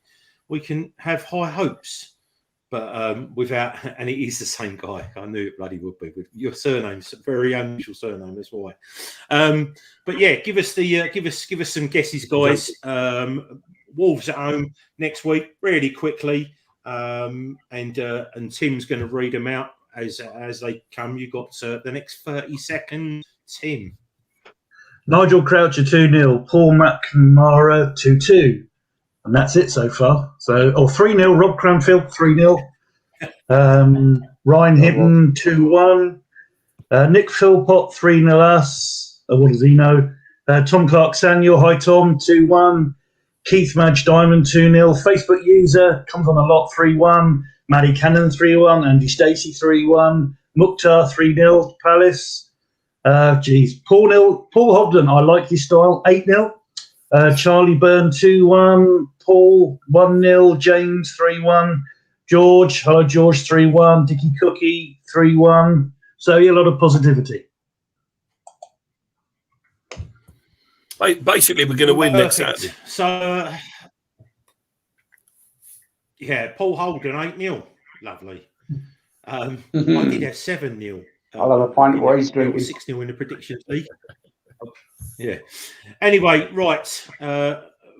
we can have high hopes. But without, and it is the same guy. I knew it bloody would be. With your surname's a very unusual surname, that's why. But yeah, give us some guesses, guys. Wolves at home next week, really quickly. And Tim's going to read them out as they come. You got the next 30 seconds, Tim. Nigel Croucher 2-0, Paul McNamara 2-2, and that's it so far. So, 3-0, Rob Cranfield 3-0, Ryan Hidden 2-1, Nick Philpott 3-0 us. What does he know? Tom Clark Samuel, hi Tom 2-1, Keith Madge Diamond 2-0, Facebook user comes on a lot 3-1, Maddie Cannon 3-1, Andy Stacey 3-1, Mukhtar 3-0 Palace. Paul Hobden, I like his style, 8-0. Charlie Byrne, 2-1. Paul, 1-0. James, 3-1. George, hello George, 3-1. Dickie Cookie, 3-1. So, yeah, a lot of positivity. Basically, we're going to win next Saturday. So, yeah, Paul Holden, 8-0. Lovely. I did have 7-0. I'll have a pint while he's drinking. 6-0 in the predictions league. Yeah. Anyway, right.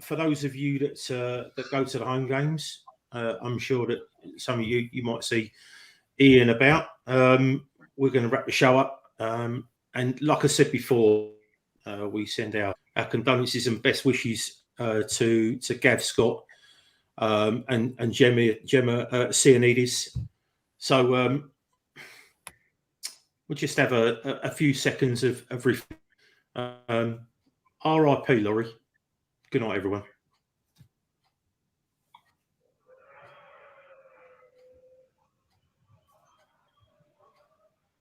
For those of you that go to the home games, I'm sure that some of you might see Ian about. We're going to wrap the show up. And like I said before, we send our condolences and best wishes to Gav Scott and Gemma Sioannidis. So we'll just have a few seconds of R.I.P. Laurie. Good night, everyone.